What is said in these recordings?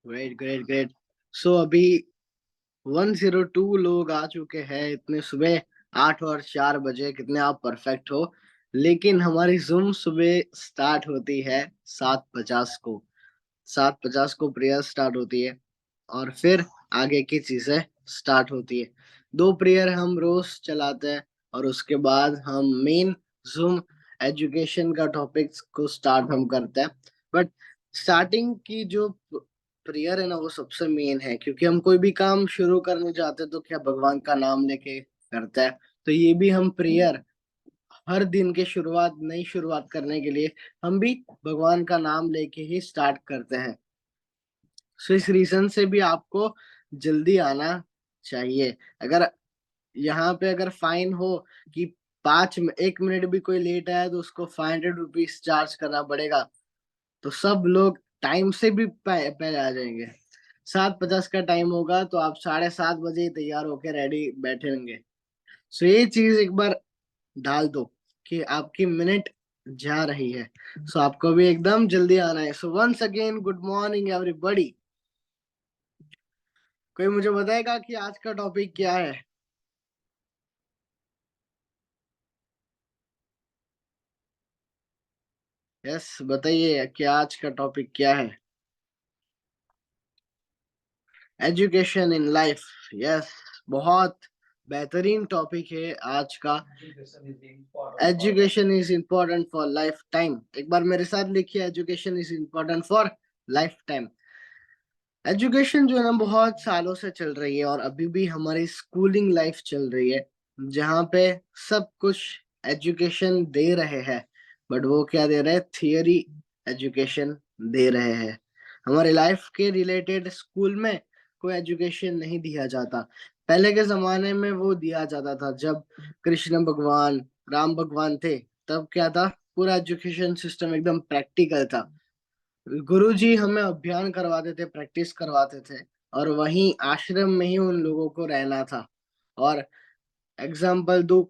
Great great great. सो अभी 102 लोग आ चुके हैं इतने सुबह। 8 और 4 बजे कितने आप परफेक्ट हो। लेकिन हमारी जूम सुबह स्टार्ट होती है 7:50 को। 7:50 को प्रेयर स्टार्ट होती है और फिर आगे की चीजें स्टार्ट होती है। 2 प्रेयर हम रोज चलाते हैं और उसके बाद हम मेन जूम एजुकेशन का टॉपिक्स को स्टार्ट हम करते हैं। बट स्टार्टिंग की जो प्रेयर है ना वो सबसे मेन है, क्योंकि हम कोई भी काम शुरू करने जाते हैं तो क्या भगवान का नाम लेके करते हैं। तो ये भी हम प्रेयर हर दिन के शुरुआत, नई शुरुआत करने के लिए हम भी भगवान का नाम लेके ही स्टार्ट करते हैं। सो इस रीजन से भी आपको जल्दी आना चाहिए। अगर यहाँ पे अगर फाइन हो कि 1 मिनट भी कोई लेट आया तो उसको ₹500 चार्ज करना पड़ेगा, तो सब लोग टाइम से भी पहले आ जाएंगे। 7:50 का टाइम होगा तो आप 7:30 बजे ही तैयार होके रेडी बैठे होंगे। सो ये चीज एक बार डाल दो कि आपकी मिनट जा रही है। सो आपको भी एकदम जल्दी आना है। So once again good morning everybody. कोई मुझे बताएगा कि आज का टॉपिक क्या है? यस, बताइए कि आज का टॉपिक क्या है। Education in life. यस, बहुत बेहतरीन टॉपिक है आज का। Education is important for life time. एक बार मेरे साथ लिखिए, education is important for life time. Education जो है ना बहुत सालों से चल रही है और अभी भी हमारी स्कूलिंग लाइफ चल रही है, जहाँ पे सब कुछ एजुकेशन दे रहे हैं। बट वो क्या दे रहे हैं? थियरी एजुकेशन दे रहे हैं। हमारे लाइफ के रिलेटेड स्कूल में कोई एजुकेशन नहीं दिया जाता। पहले के जमाने में वो दिया जाता था जब कृष्ण भगवान, राम भगवान थे। तब क्या था? पूरा एजुकेशन सिस्टम एकदम प्रैक्टिकल था। गुरुजी हमें अभियान करवाते थे, प्रैक्टिस करवाते थे, और वहीं आश्रम में ही उन लोगों को रहना था। और एग्जाम्पल दो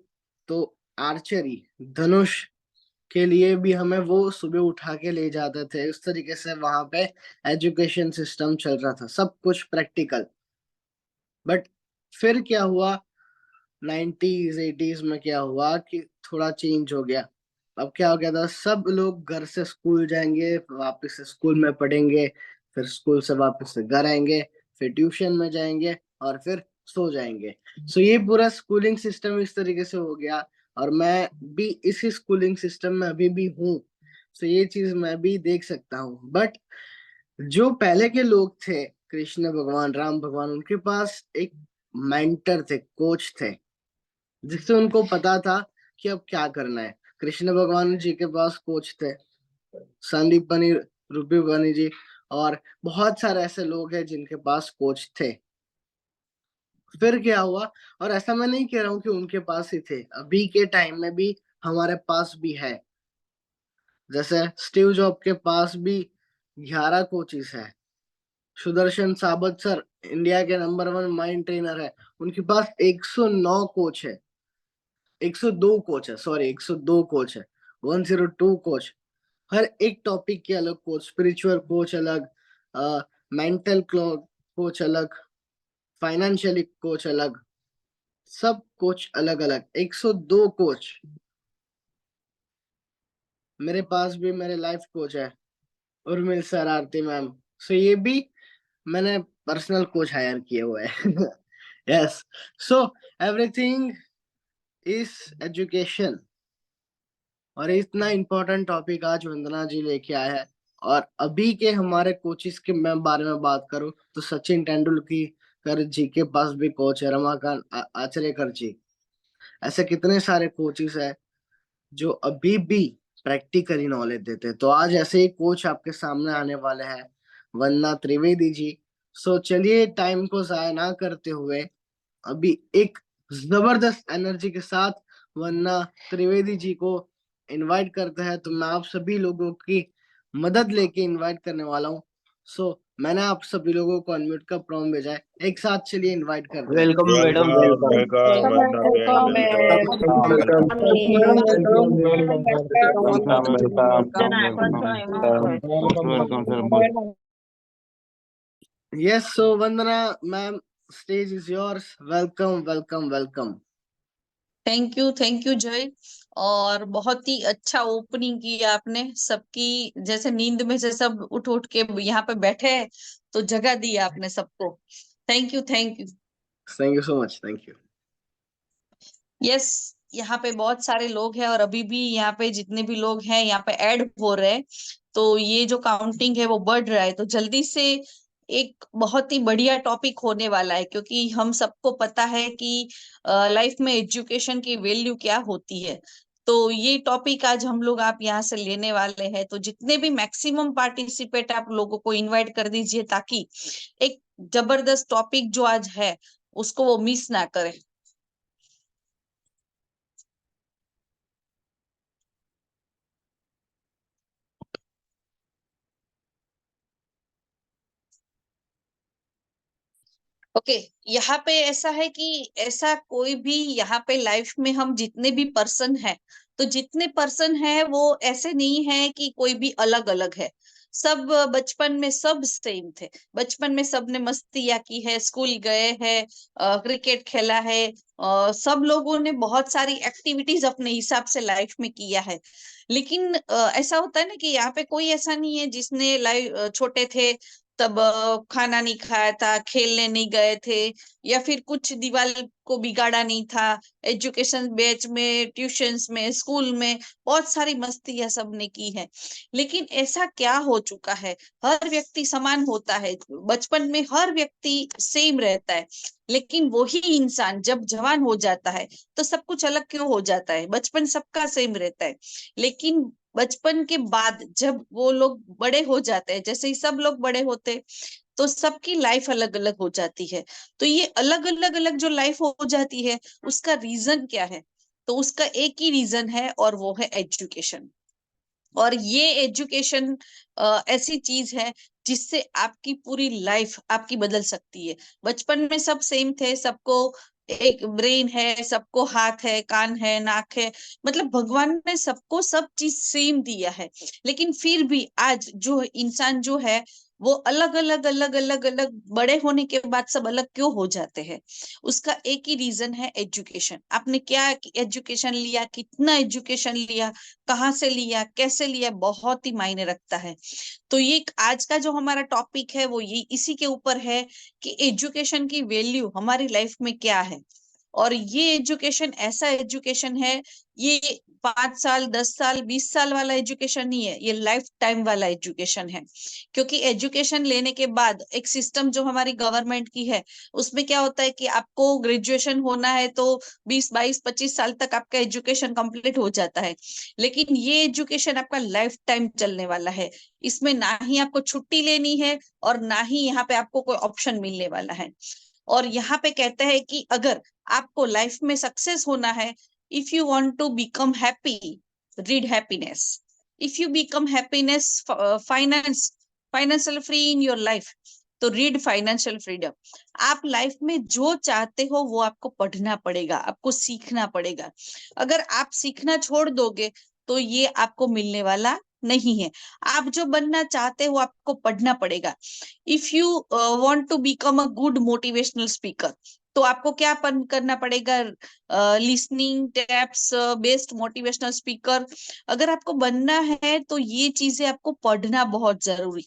तो आर्चरी, धनुष के लिए भी हमें वो सुबह उठा के ले जाते थे। उस तरीके से वहां पे एजुकेशन सिस्टम चल रहा था, सब कुछ प्रैक्टिकल। बट फिर क्या हुआ? 90s 80s में क्या हुआ कि थोड़ा चेंज हो गया। अब क्या हो गया था? सब लोग घर से स्कूल जाएंगे, वापस से स्कूल में पढ़ेंगे, फिर स्कूल से वापस से घर आएंगे, फिर ट्यूशन में जाएंगे और फिर सो जाएंगे। सो ये पूरा स्कूलिंग सिस्टम इस तरीके से हो गया। और मैं भी इसी स्कूलिंग सिस्टम में अभी भी हूँ। सो ये चीज मैं भी देख सकता हूँ। बट जो पहले के लोग थे, कृष्ण भगवान, राम भगवान, उनके पास एक मेंटर थे, कोच थे, जिससे उनको पता था कि अब क्या करना है। कृष्ण भगवान जी के पास कोच थे, संदीप बनी, रूपी बनी जी, और बहुत सारे ऐसे लोग हैं जिनके पास कोच थे। फिर क्या हुआ? और ऐसा मैं नहीं कह रहा हूँ कि उनके पास ही थे, अभी के टाइम में भी हमारे पास भी है। जैसे स्टीव जॉब के पास भी 11 कोचिस है। सुदर्शन साबत सर इंडिया के नंबर 1 माइंड ट्रेनर है, उनके पास 109 कोच है। 102 कोच है, सॉरी, 102 कोच है। 102 कोच। हर एक टॉपिक के अलग कोच, स्पिरिचुअल कोच अलग, मेंटल कोच अलग, फाइनेंशियली कोच अलग, सब कोच अलग अलग, 102 कोच। मेरे पास भी मेरे लाइफ कोच है, उर्मिल सर, आरती मैम। सो ये भी मैंने पर्सनल कोच हायर किए हुए हैं। Yes. So everything is education. और इतना इम्पोर्टेंट टॉपिक आज वंदना जी लेके आए हैं। और अभी के हमारे कोचिस के मैं बारे में बात करूं तो सचिन तेंदुलकर जी के पास भी कोच है, रमाकांत आचरेकर जी। ऐसे कितने सारे कोचिस हैं जो अभी भी प्रैक्टिकली नॉलेज देते हैं। तो आज ऐसे ही कोच आपके सामने आने वाले हैं, वंदना त्रिवेदी जी। सो चलिए, टाइम को जाया ना करते हुए अभी एक जबरदस्त एनर्जी के साथ वंदना त्रिवेदी जी को इनवाइट करते हैं। तो मैं आप सभी लोगों की मदद लेके इनवाइट करने वाला हूँ। सो मैंने आप सभी लोगों को अनम्यूट का प्रॉम्प्ट भेजा है, एक साथ चलिए इनवाइट करते हैं। Welcome madam, welcome welcome. Welcome Vandana ma'am, welcome welcome ma'am. Welcome. Welcome, welcome, welcome, welcome, welcome, sir. Yes, so Vandana, ma'am, stage is yours. Welcome, welcome, welcome. Thank you जय। और बहुत ही अच्छा ओपनिंग किया आपने, सबकी जैसे नींद में से सब उठ उठ के यहाँ पे बैठे हैं, तो जगह दी आपने सबको। Thank you thank you. Thank you so much. Thank you. Yes, यहाँ पे बहुत सारे लोग हैं और अभी भी यहाँ पे जितने भी लोग हैं यहाँ पे ऐड हो रहे हैं, तो ये जो काउंटिंग है वो बढ़ रहा है। तो जल्दी से एक बहुत ही बढ़िया टॉपिक होने वाला है, क्योंकि हम सबको पता है कि लाइफ में एजुकेशन की वैल्यू क्या होती है। तो ये टॉपिक आज हम लोग आप यहाँ से लेने वाले हैं, तो जितने भी मैक्सिमम पार्टिसिपेट आप लोगों को इनवाइट कर दीजिए, ताकि एक जबरदस्त टॉपिक जो आज है उसको वो मिस ना करें। ओके, यहाँ पे ऐसा है कि ऐसा कोई भी यहाँ पे लाइफ में हम जितने भी पर्सन हैं, तो जितने पर्सन हैं वो ऐसे नहीं है कि कोई भी अलग अलग है। सब बचपन में सब सेम थे। बचपन में सबने मस्तियाँ की है, स्कूल गए हैं, क्रिकेट खेला है, सब लोगों ने बहुत सारी एक्टिविटीज अपने हिसाब से लाइफ में किया है। लेकिन ऐसा होता है ना कि यहाँ पे कोई ऐसा नहीं है जिसने लाइफ छोटे थे तब खाना नहीं खाया था, खेलने नहीं गए थे, या फिर कुछ दीवार को बिगाड़ा नहीं था। एजुकेशन बैच में, ट्यूशंस में, स्कूल में बहुत सारी मस्ती सबने की है। लेकिन ऐसा क्या हो चुका है, हर व्यक्ति समान होता है, बचपन में हर व्यक्ति सेम रहता है। लेकिन वही इंसान जब जवान हो जाता है तो सब कुछ अलग क्यों हो जाता है? बचपन सबका सेम रहता है, लेकिन बचपन के बाद जब वो लोग बड़े हो जाते हैं, जैसे ही सब लोग बड़े होते, तो सबकी लाइफ अलग अलग हो जाती है। तो ये अलग अलग अलग जो लाइफ हो जाती है, उसका रीजन क्या है? तो उसका एक ही रीजन है और वो है एजुकेशन। और ये एजुकेशन ऐसी चीज है जिससे आपकी पूरी लाइफ आपकी बदल सकती है। बचपन में सब सेम थे, सबको एक ब्रेन है, सबको हाथ है, कान है, नाक है, मतलब भगवान ने सबको सब चीज सेम दिया है। लेकिन फिर भी आज जो इंसान जो है वो अलग अलग अलग अलग अलग बड़े होने के बाद सब अलग क्यों हो जाते हैं? उसका एक ही रीजन है, एजुकेशन। आपने क्या एजुकेशन लिया, कितना एजुकेशन लिया, कहाँ से लिया, कैसे लिया, बहुत ही मायने रखता है। तो ये आज का जो हमारा टॉपिक है वो ये इसी के ऊपर है कि एजुकेशन की वैल्यू हमारी लाइफ में क्या है। और ये एजुकेशन ऐसा एजुकेशन है, ये 5 साल, 10 साल, 20 साल वाला एजुकेशन नहीं है, ये लाइफ टाइम वाला एजुकेशन है। क्योंकि एजुकेशन लेने के बाद एक सिस्टम जो हमारी गवर्नमेंट की है, उसमें क्या होता है कि आपको ग्रेजुएशन होना है तो 20, 22, 25 साल तक आपका एजुकेशन कंप्लीट हो जाता है। लेकिन ये एजुकेशन आपका लाइफ टाइम चलने वाला है। इसमें ना ही आपको छुट्टी लेनी है और ना ही यहाँ पे आपको कोई ऑप्शन मिलने वाला है। और यहाँ पे कहते हैं कि अगर आपको लाइफ में सक्सेस होना है, if you want to become happy, read happiness. If you become happiness, financial free in your life, तो रीड फाइनेंशियल फ्रीडम। आप लाइफ में जो चाहते हो वो आपको पढ़ना पड़ेगा, आपको सीखना पड़ेगा। अगर आप सीखना छोड़ दोगे तो ये आपको मिलने वाला नहीं है। आप जो बनना चाहते हो आपको पढ़ना पड़ेगा। If you want to become a good motivational speaker, तो आपको क्या करना पड़ेगा? Listening taps based motivational speaker. अगर आपको बनना है तो ये चीजें आपको पढ़ना बहुत जरूरी।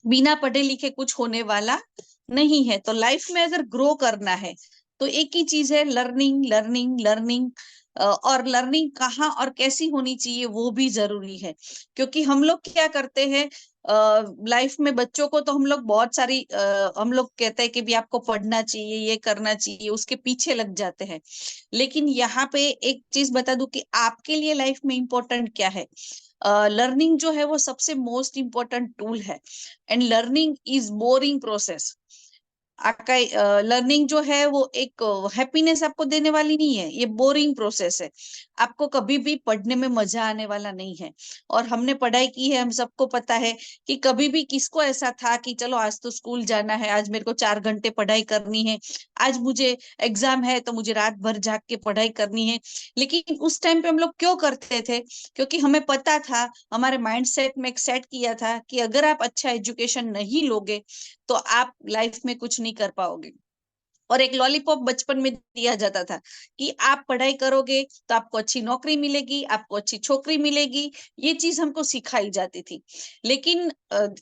बिना पढ़े लिखे कुछ होने वाला नहीं है। तो लाइफ में अगर ग्रो करना है तो एक ही चीज है, लर्निंग लर्निंग लर्निंग। और लर्निंग कहाँ और कैसी होनी चाहिए वो भी जरूरी है। क्योंकि हम लोग क्या करते हैं लाइफ में, बच्चों को तो हम लोग बहुत सारी हम लोग कहते हैं कि भी आपको पढ़ना चाहिए, ये करना चाहिए, उसके पीछे लग जाते हैं। लेकिन यहाँ पे एक चीज बता दूं कि आपके लिए लाइफ में इम्पोर्टेंट क्या है। लर्निंग जो है वो सबसे मोस्ट इम्पोर्टेंट टूल है। And learning is boring process. आपका लर्निंग जो है वो एक हैप्पीनेस आपको देने वाली नहीं है, ये बोरिंग प्रोसेस है। आपको कभी भी पढ़ने में मजा आने वाला नहीं है। और हमने पढ़ाई की है, हम सबको पता है कि कभी भी किसको ऐसा था कि चलो आज तो स्कूल जाना है, आज मेरे को 4 घंटे पढ़ाई करनी है, आज मुझे एग्जाम है तो मुझे रात भर जाग के पढ़ाई करनी है। लेकिन उस टाइम पे हम लोग क्यों करते थे? क्योंकि हमें पता था, हमारे माइंडसेट में एक सेट किया था कि अगर आप अच्छा एजुकेशन नहीं लोगे तो आप लाइफ में कुछ नहीं कर पाओगे। और एक लॉलीपॉप बचपन में दिया जाता था कि आप पढ़ाई करोगे तो आपको अच्छी नौकरी मिलेगी, आपको अच्छी छोकरी मिलेगी, ये चीज हमको सिखाई जाती थी। लेकिन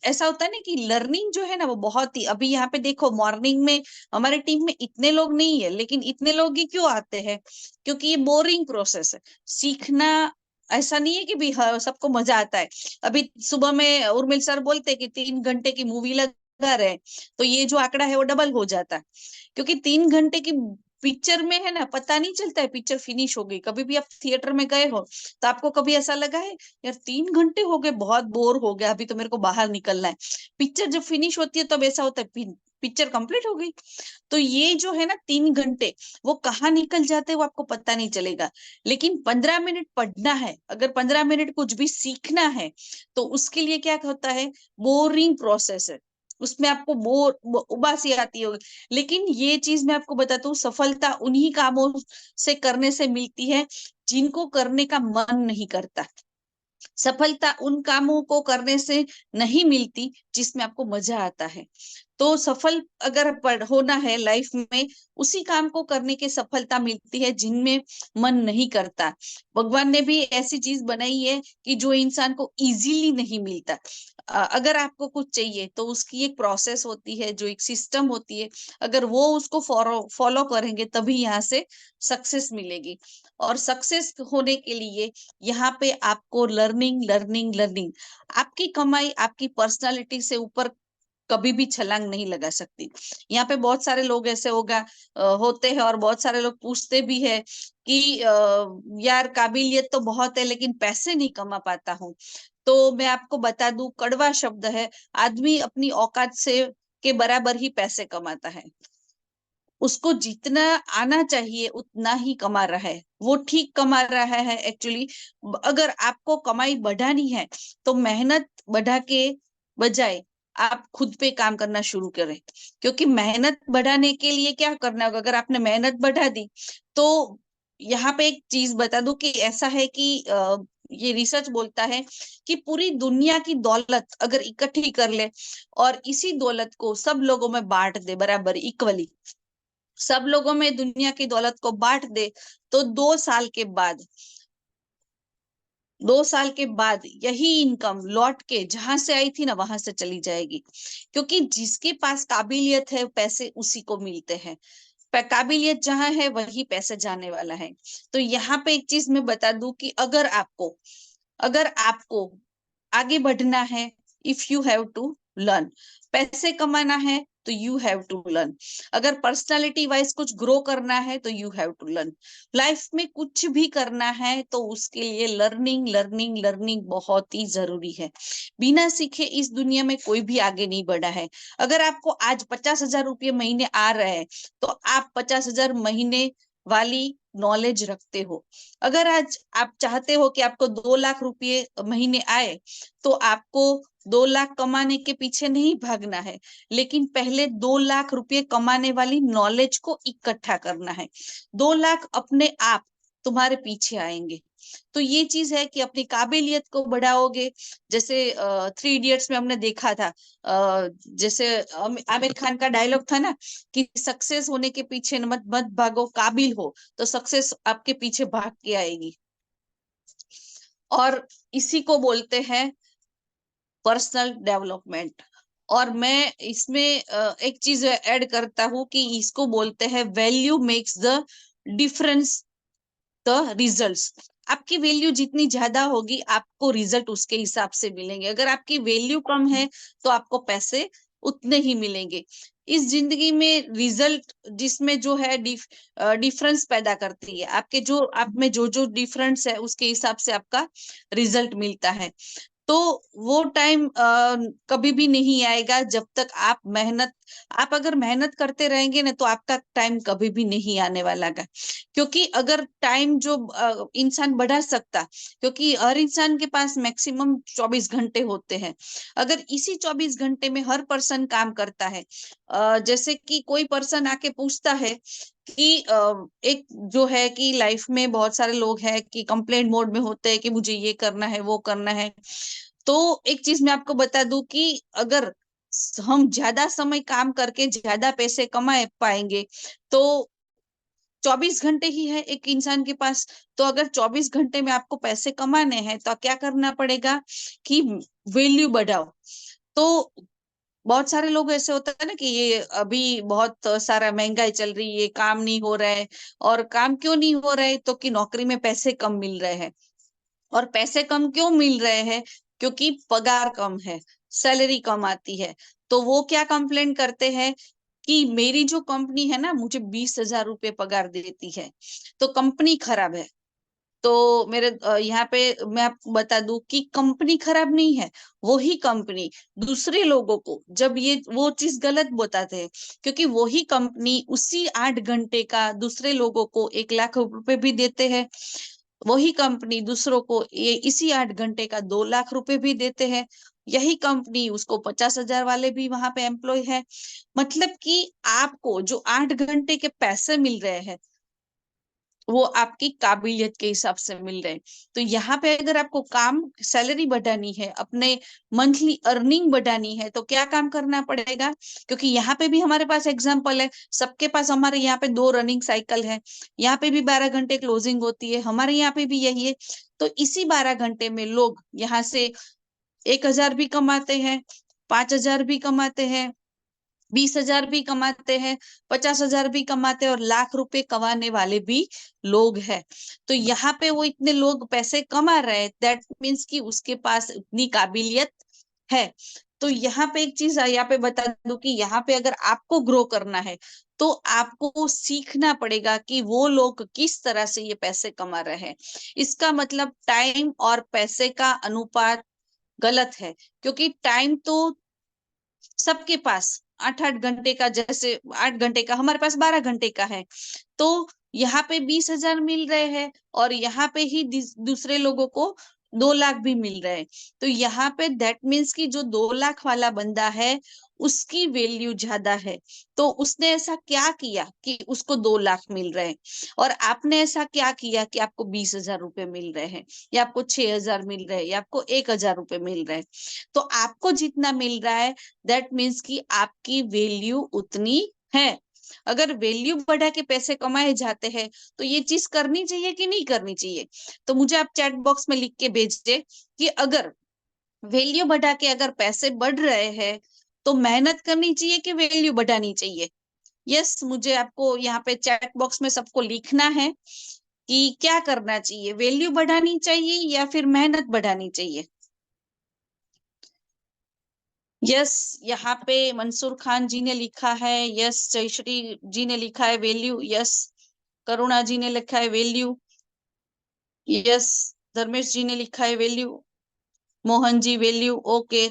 ऐसा होता है ना कि लर्निंग जो है ना वो बहुत ही, अभी यहाँ पे देखो मॉर्निंग में हमारे टीम में इतने लोग नहीं है, लेकिन इतने लोग ही क्यों आते हैं? क्योंकि ये बोरिंग प्रोसेस है सीखना। ऐसा नहीं है कि भी सबको मजा आता है। अभी सुबह में उर्मिल सर बोलते हैं कि 3 घंटे की मूवी लगा रहे, तो ये जो आंकड़ा है वो डबल हो जाता है। क्योंकि 3 घंटे की पिक्चर में है ना, पता नहीं चलता है पिक्चर फिनिश हो गई। कभी भी आप थिएटर में गए हो तो आपको कभी ऐसा लगा है यार 3 घंटे हो गए, बहुत बोर हो गया, अभी तो मेरे को बाहर निकलना है? पिक्चर जब फिनिश होती है तब ऐसा होता है पिक्चर कंप्लीट हो गई। तो ये जो है ना 3 घंटे, वो कहाँ निकल जाते हैं वो आपको पता नहीं चलेगा। लेकिन 15 मिनट पढ़ना है, अगर 15 मिनट कुछ भी सीखना है, तो उसके लिए क्या होता है, बोरिंग प्रोसेस है, उसमें आपको उबासी आती होगी। लेकिन ये चीज मैं आपको बताता हूँ, सफलता उन्हीं कामों से करने से मिलती है जिनको करने का मन नहीं करता। सफलता उन कामों को करने से नहीं मिलती जिसमें आपको मजा आता है। तो सफल अगर होना है लाइफ में, उसी काम को करने की सफलता मिलती है जिनमें मन नहीं करता। भगवान ने भी ऐसी चीज बनाई है कि जो इंसान को इजीली नहीं मिलता। अगर आपको कुछ चाहिए तो उसकी एक प्रोसेस होती है, जो एक सिस्टम होती है, अगर वो उसको फॉलो फॉलो करेंगे तभी यहाँ से सक्सेस मिलेगी। और सक्सेस होने के लिए यहाँ पे आपको लर्निंग लर्निंग लर्निंग, आपकी कमाई आपकी पर्सनालिटी से ऊपर कभी भी छलांग नहीं लगा सकती। यहाँ पे बहुत सारे लोग ऐसे होते हैं, और बहुत सारे लोग पूछते भी है कि यार काबिलियत तो बहुत है लेकिन पैसे नहीं कमा पाता हूँ। तो मैं आपको बता दूं, कड़वा शब्द है, आदमी अपनी औकात से के बराबर ही पैसे कमाता है। उसको जितना आना चाहिए उतना ही कमा रहा है, वो ठीक कमा रहा है एक्चुअली। अगर आपको कमाई बढ़ानी है तो मेहनत बढ़ा के बजाय आप खुद पे काम करना शुरू करें। क्योंकि मेहनत बढ़ाने के लिए क्या करना होगा, अगर आपने मेहनत बढ़ा दी तो यहाँ पे एक चीज बता दूं कि ऐसा है कि ये रिसर्च बोलता है कि पूरी दुनिया की दौलत अगर इकट्ठी कर ले और इसी दौलत को सब लोगों में बांट दे बराबर इक्वली, सब लोगों में दुनिया की दौलत को बांट दे, तो 2 साल के बाद यही इनकम लौट के जहां से आई थी ना वहां से चली जाएगी। क्योंकि जिसके पास काबिलियत है पैसे उसी को मिलते हैं, काबिलियत जहां है वही पैसे जाने वाला है। तो यहाँ पे एक चीज मैं बता दूं कि अगर आपको आगे बढ़ना है, if you have to learn, पैसे कमाना है तो यू हैव टू लर्न, अगर पर्सनालिटी वाइज कुछ ग्रो करना है तो you have to learn, life में कुछ भी करना है तो उसके लिए लर्निंग लर्निंग लर्निंग बहुत ही जरूरी है। बिना सीखे इस दुनिया में कोई भी आगे नहीं बढ़ा है। अगर आपको आज 50,000 रुपये महीने आ रहे हैं तो आप 50,000 महीने वाली नॉलेज रखते हो। अगर आज आप चाहते हो कि आपको 2 लाख रुपये महीने आए, तो आपको 2 लाख कमाने के पीछे नहीं भागना है, लेकिन पहले 2 लाख रुपये कमाने वाली नॉलेज को इकट्ठा करना है। 2 लाख अपने आप तुम्हारे पीछे आएंगे। तो ये चीज है कि अपनी काबिलियत को बढ़ाओगे। जैसे 3 इडियट्स में हमने देखा था, जैसे आमिर खान का डायलॉग था ना कि सक्सेस होने के पीछे मत मत भागो, काबिल हो तो सक्सेस आपके पीछे भाग के आएगी। और इसी को बोलते हैं पर्सनल डेवलपमेंट। और मैं इसमें एक चीज ऐड करता हूँ कि इसको बोलते हैं value makes the difference the results. आपकी वैल्यू जितनी ज्यादा होगी आपको रिजल्ट उसके हिसाब से मिलेंगे। अगर आपकी वैल्यू कम है तो आपको पैसे उतने ही मिलेंगे। इस जिंदगी में रिजल्ट जिसमें जो है डिफरेंस पैदा करती है, आपके जो आप में जो जो डिफरेंस है उसके हिसाब से आपका रिजल्ट मिलता है। तो वो टाइम कभी भी नहीं आएगा जब तक आप मेहनत आप अगर मेहनत करते रहेंगे ना तो आपका टाइम कभी भी नहीं आने वाला है, क्योंकि अगर टाइम जो इंसान बढ़ा सकता, क्योंकि हर इंसान के पास मैक्सिमम 24 घंटे होते हैं। अगर इसी 24 घंटे में हर पर्सन काम करता है, जैसे कि कोई पर्सन आके पूछता है कि एक जो है कि लाइफ में बहुत सारे लोग हैं कि कंप्लेंट मोड में होते हैं कि मुझे ये करना है वो करना है। तो एक चीज मैं आपको बता दूं कि अगर हम ज्यादा समय काम करके ज्यादा पैसे कमा पाएंगे तो 24 घंटे ही है एक इंसान के पास। तो अगर 24 घंटे में आपको पैसे कमाने हैं तो क्या करना पड़ेगा कि वैल्यू बढ़ाओ। तो बहुत सारे लोग ऐसे होता है ना कि ये अभी बहुत सारा महंगाई चल रही है, काम नहीं हो रहा है। और काम क्यों नहीं हो रहा है? तो कि नौकरी में पैसे कम मिल रहे हैं। और पैसे कम क्यों मिल रहे हैं? क्योंकि पगार कम है, सैलरी कम आती है। तो वो क्या कंप्लेन करते हैं कि मेरी जो कंपनी है ना मुझे 20,000 रुपये पगार देती है, तो कंपनी खराब है। तो मेरे यहाँ पे मैं आपको बता दूं कि कंपनी खराब नहीं है, वही कंपनी दूसरे लोगों को जब ये वो चीज गलत बताते हैं, क्योंकि वही कंपनी उसी 8 घंटे का दूसरे लोगों को 1 लाख रुपए भी देते हैं। वही कंपनी दूसरों को ये इसी 8 घंटे का 2 लाख रुपए भी देते हैं। यही कंपनी उसको 50,000 वाले भी वहां पे एम्प्लॉय है। मतलब कि आपको जो 8 घंटे के पैसे मिल रहे हैं वो आपकी काबिलियत के हिसाब से मिल रहे हैं। तो यहाँ पे अगर आपको काम सैलरी बढ़ानी है, अपने मंथली अर्निंग बढ़ानी है, तो क्या काम करना पड़ेगा? क्योंकि यहाँ पे भी हमारे पास एग्जाम्पल है, सबके पास हमारे यहाँ पे 2 रनिंग साइकिल है। यहाँ पे भी 12 घंटे क्लोजिंग होती है, हमारे यहाँ पे भी यही है। तो इसी 12 घंटे में लोग यहाँ से 1,000 भी कमाते हैं, 5,000 भी कमाते हैं, 20,000 भी कमाते हैं, 50,000 भी कमाते हैं, और लाख रुपए कमाने वाले भी लोग हैं। तो यहाँ पे वो इतने लोग पैसे कमा रहे हैं, दैट मीन्स कि उसके पास इतनी काबिलियत है। तो यहाँ पे एक चीज यहाँ पे बता दूं कि यहाँ पे अगर आपको ग्रो करना है तो आपको सीखना पड़ेगा कि वो लोग किस तरह से ये पैसे कमा रहे हैं। इसका मतलब टाइम और पैसे का अनुपात गलत है, क्योंकि टाइम तो सबके पास 8-8 घंटे का, जैसे 8 घंटे का हमारे पास 12 घंटे का है। तो यहाँ पे 20,000 मिल रहे हैं और यहाँ पे ही दूसरे लोगों को 2 लाख भी मिल रहे हैं। तो यहाँ पे दैट मीन्स कि जो 2 लाख वाला बंदा है उसकी वैल्यू ज्यादा है। तो उसने ऐसा क्या किया कि उसको 2 लाख मिल रहे हैं, और आपने ऐसा क्या किया कि आपको 20,000 रुपए मिल रहे हैं, या आपको 6,000 मिल रहे हैं, या आपको 1,000 रुपए मिल रहे हैं। तो आपको जितना मिल रहा है दैट मीन्स कि आपकी वैल्यू उतनी है। अगर वैल्यू बढ़ा के पैसे कमाए जाते हैं तो ये चीज करनी चाहिए कि नहीं करनी चाहिए? तो मुझे आप चैट बॉक्स में लिख के भेज दे कि अगर वैल्यू बढ़ा के अगर पैसे बढ़ रहे हैं तो मेहनत करनी चाहिए कि वैल्यू बढ़ानी चाहिए। यस, मुझे आपको यहाँ पे चैट बॉक्स में सबको लिखना है कि क्या करना चाहिए, वैल्यू बढ़ानी चाहिए या फिर मेहनत बढ़ानी चाहिए। यस, यहाँ पे मंसूर खान जी ने लिखा है यस, जयश्री जी ने लिखा है वैल्यू, यस, करुणा जी ने लिखा है वैल्यू, यस, धर्मेश जी ने लिखा है value, Mohan ji value, okay.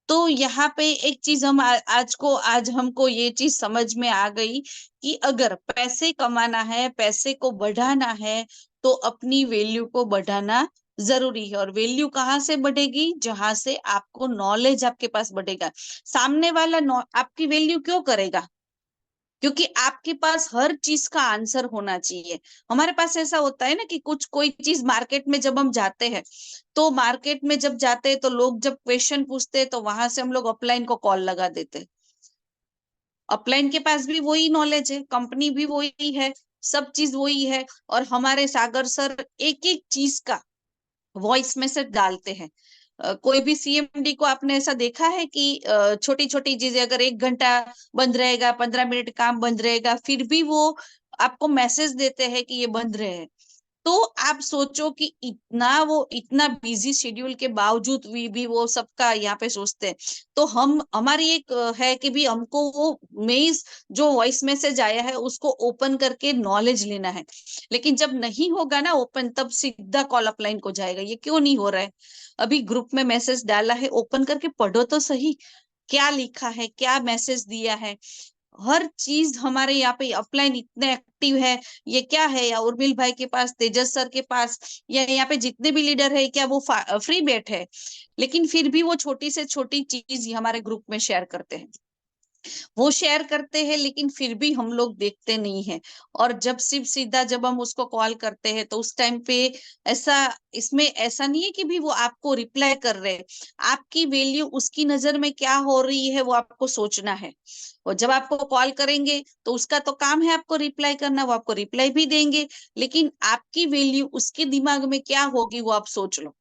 तो यहाँ पे एक चीज हम आज हमको ये चीज समझ में आ गई कि अगर पैसे कमाना है, पैसे को बढ़ाना है, तो अपनी वैल्यू को बढ़ाना जरूरी है। और वैल्यू कहाँ से बढ़ेगी? जहां से आपको नॉलेज आपके पास बढ़ेगा। सामने वाला आपकी वैल्यू क्यों करेगा? क्योंकि आपके पास हर चीज का आंसर होना चाहिए। हमारे पास ऐसा होता है ना कि कुछ कोई चीज मार्केट में जब हम जाते हैं, तो मार्केट में जब जाते हैं तो लोग जब क्वेश्चन पूछते हैं तो वहां से हम लोग अपलाइन को कॉल लगा देते हैं। अपलाइन के पास भी वही नॉलेज है, कंपनी भी वही है, सब चीज वही है। और हमारे सागर सर एक एक चीज का वॉइस मैसेज डालते हैं। कोई भी सीएमडी को आपने ऐसा देखा है कि छोटी छोटी चीजें अगर 1 घंटा बंद रहेगा, 15 मिनट काम बंद रहेगा, फिर भी वो आपको मैसेज देते हैं कि ये बंद रहे। तो आप सोचो कि इतना बिजी शेड्यूल के बावजूद भी वो सबका यहाँ पे सोचते हैं। तो हम हमारी एक है कि भी हमको वो मेज जो वॉइस मैसेज आया है उसको ओपन करके नॉलेज लेना है। लेकिन जब नहीं होगा ना ओपन, तब सीधा कॉल अपलाइन को जाएगा। ये क्यों नहीं हो रहा है? अभी ग्रुप में मैसेज डाला है, ओपन करके पढ़ो तो सही। क्या लिखा है, क्या मैसेज दिया है, हर चीज हमारे यहाँ पे अपलाइन इतने एक्टिव है। ये क्या है, या उर्मिल भाई के पास, तेजस सर के पास, या यहाँ पे जितने भी लीडर है, क्या वो फ्री बैठे है, लेकिन फिर भी वो छोटी से छोटी चीज हमारे ग्रुप में शेयर करते हैं। वो शेयर करते हैं लेकिन फिर भी हम लोग देखते नहीं है। और जब सिर्फ सीधा जब हम उसको कॉल करते हैं तो उस टाइम पे ऐसा, इसमें ऐसा नहीं है कि भी वो आपको रिप्लाई कर रहे हैं। आपकी वैल्यू उसकी नजर में क्या हो रही है वो आपको सोचना है। और जब आपको कॉल करेंगे तो उसका तो काम है आपको रिप्लाई करना, वो आपको रिप्लाई भी देंगे, लेकिन आपकी वैल्यू उसके दिमाग में क्या होगी वो आप सोच लो,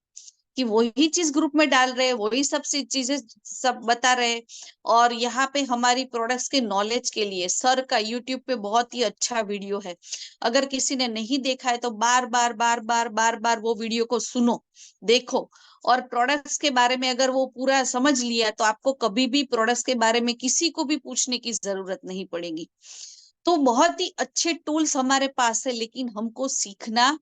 कि वही चीज ग्रुप में डाल रहे हैं, वही सब चीजें सब बता रहे हैं। और यहाँ पे हमारी प्रोडक्ट्स के नॉलेज के लिए सर का यूट्यूब पे बहुत ही अच्छा वीडियो है। अगर किसी ने नहीं देखा है तो बार बार बार बार बार बार वो वीडियो को सुनो, देखो। और प्रोडक्ट्स के बारे में अगर वो पूरा समझ लिया तो आपको कभी भी प्रोडक्ट्स के बारे में किसी को भी पूछने की जरूरत नहीं पड़ेगी। तो बहुत ही अच्छे टूल्स हमारे पास है, लेकिन हमको सीखना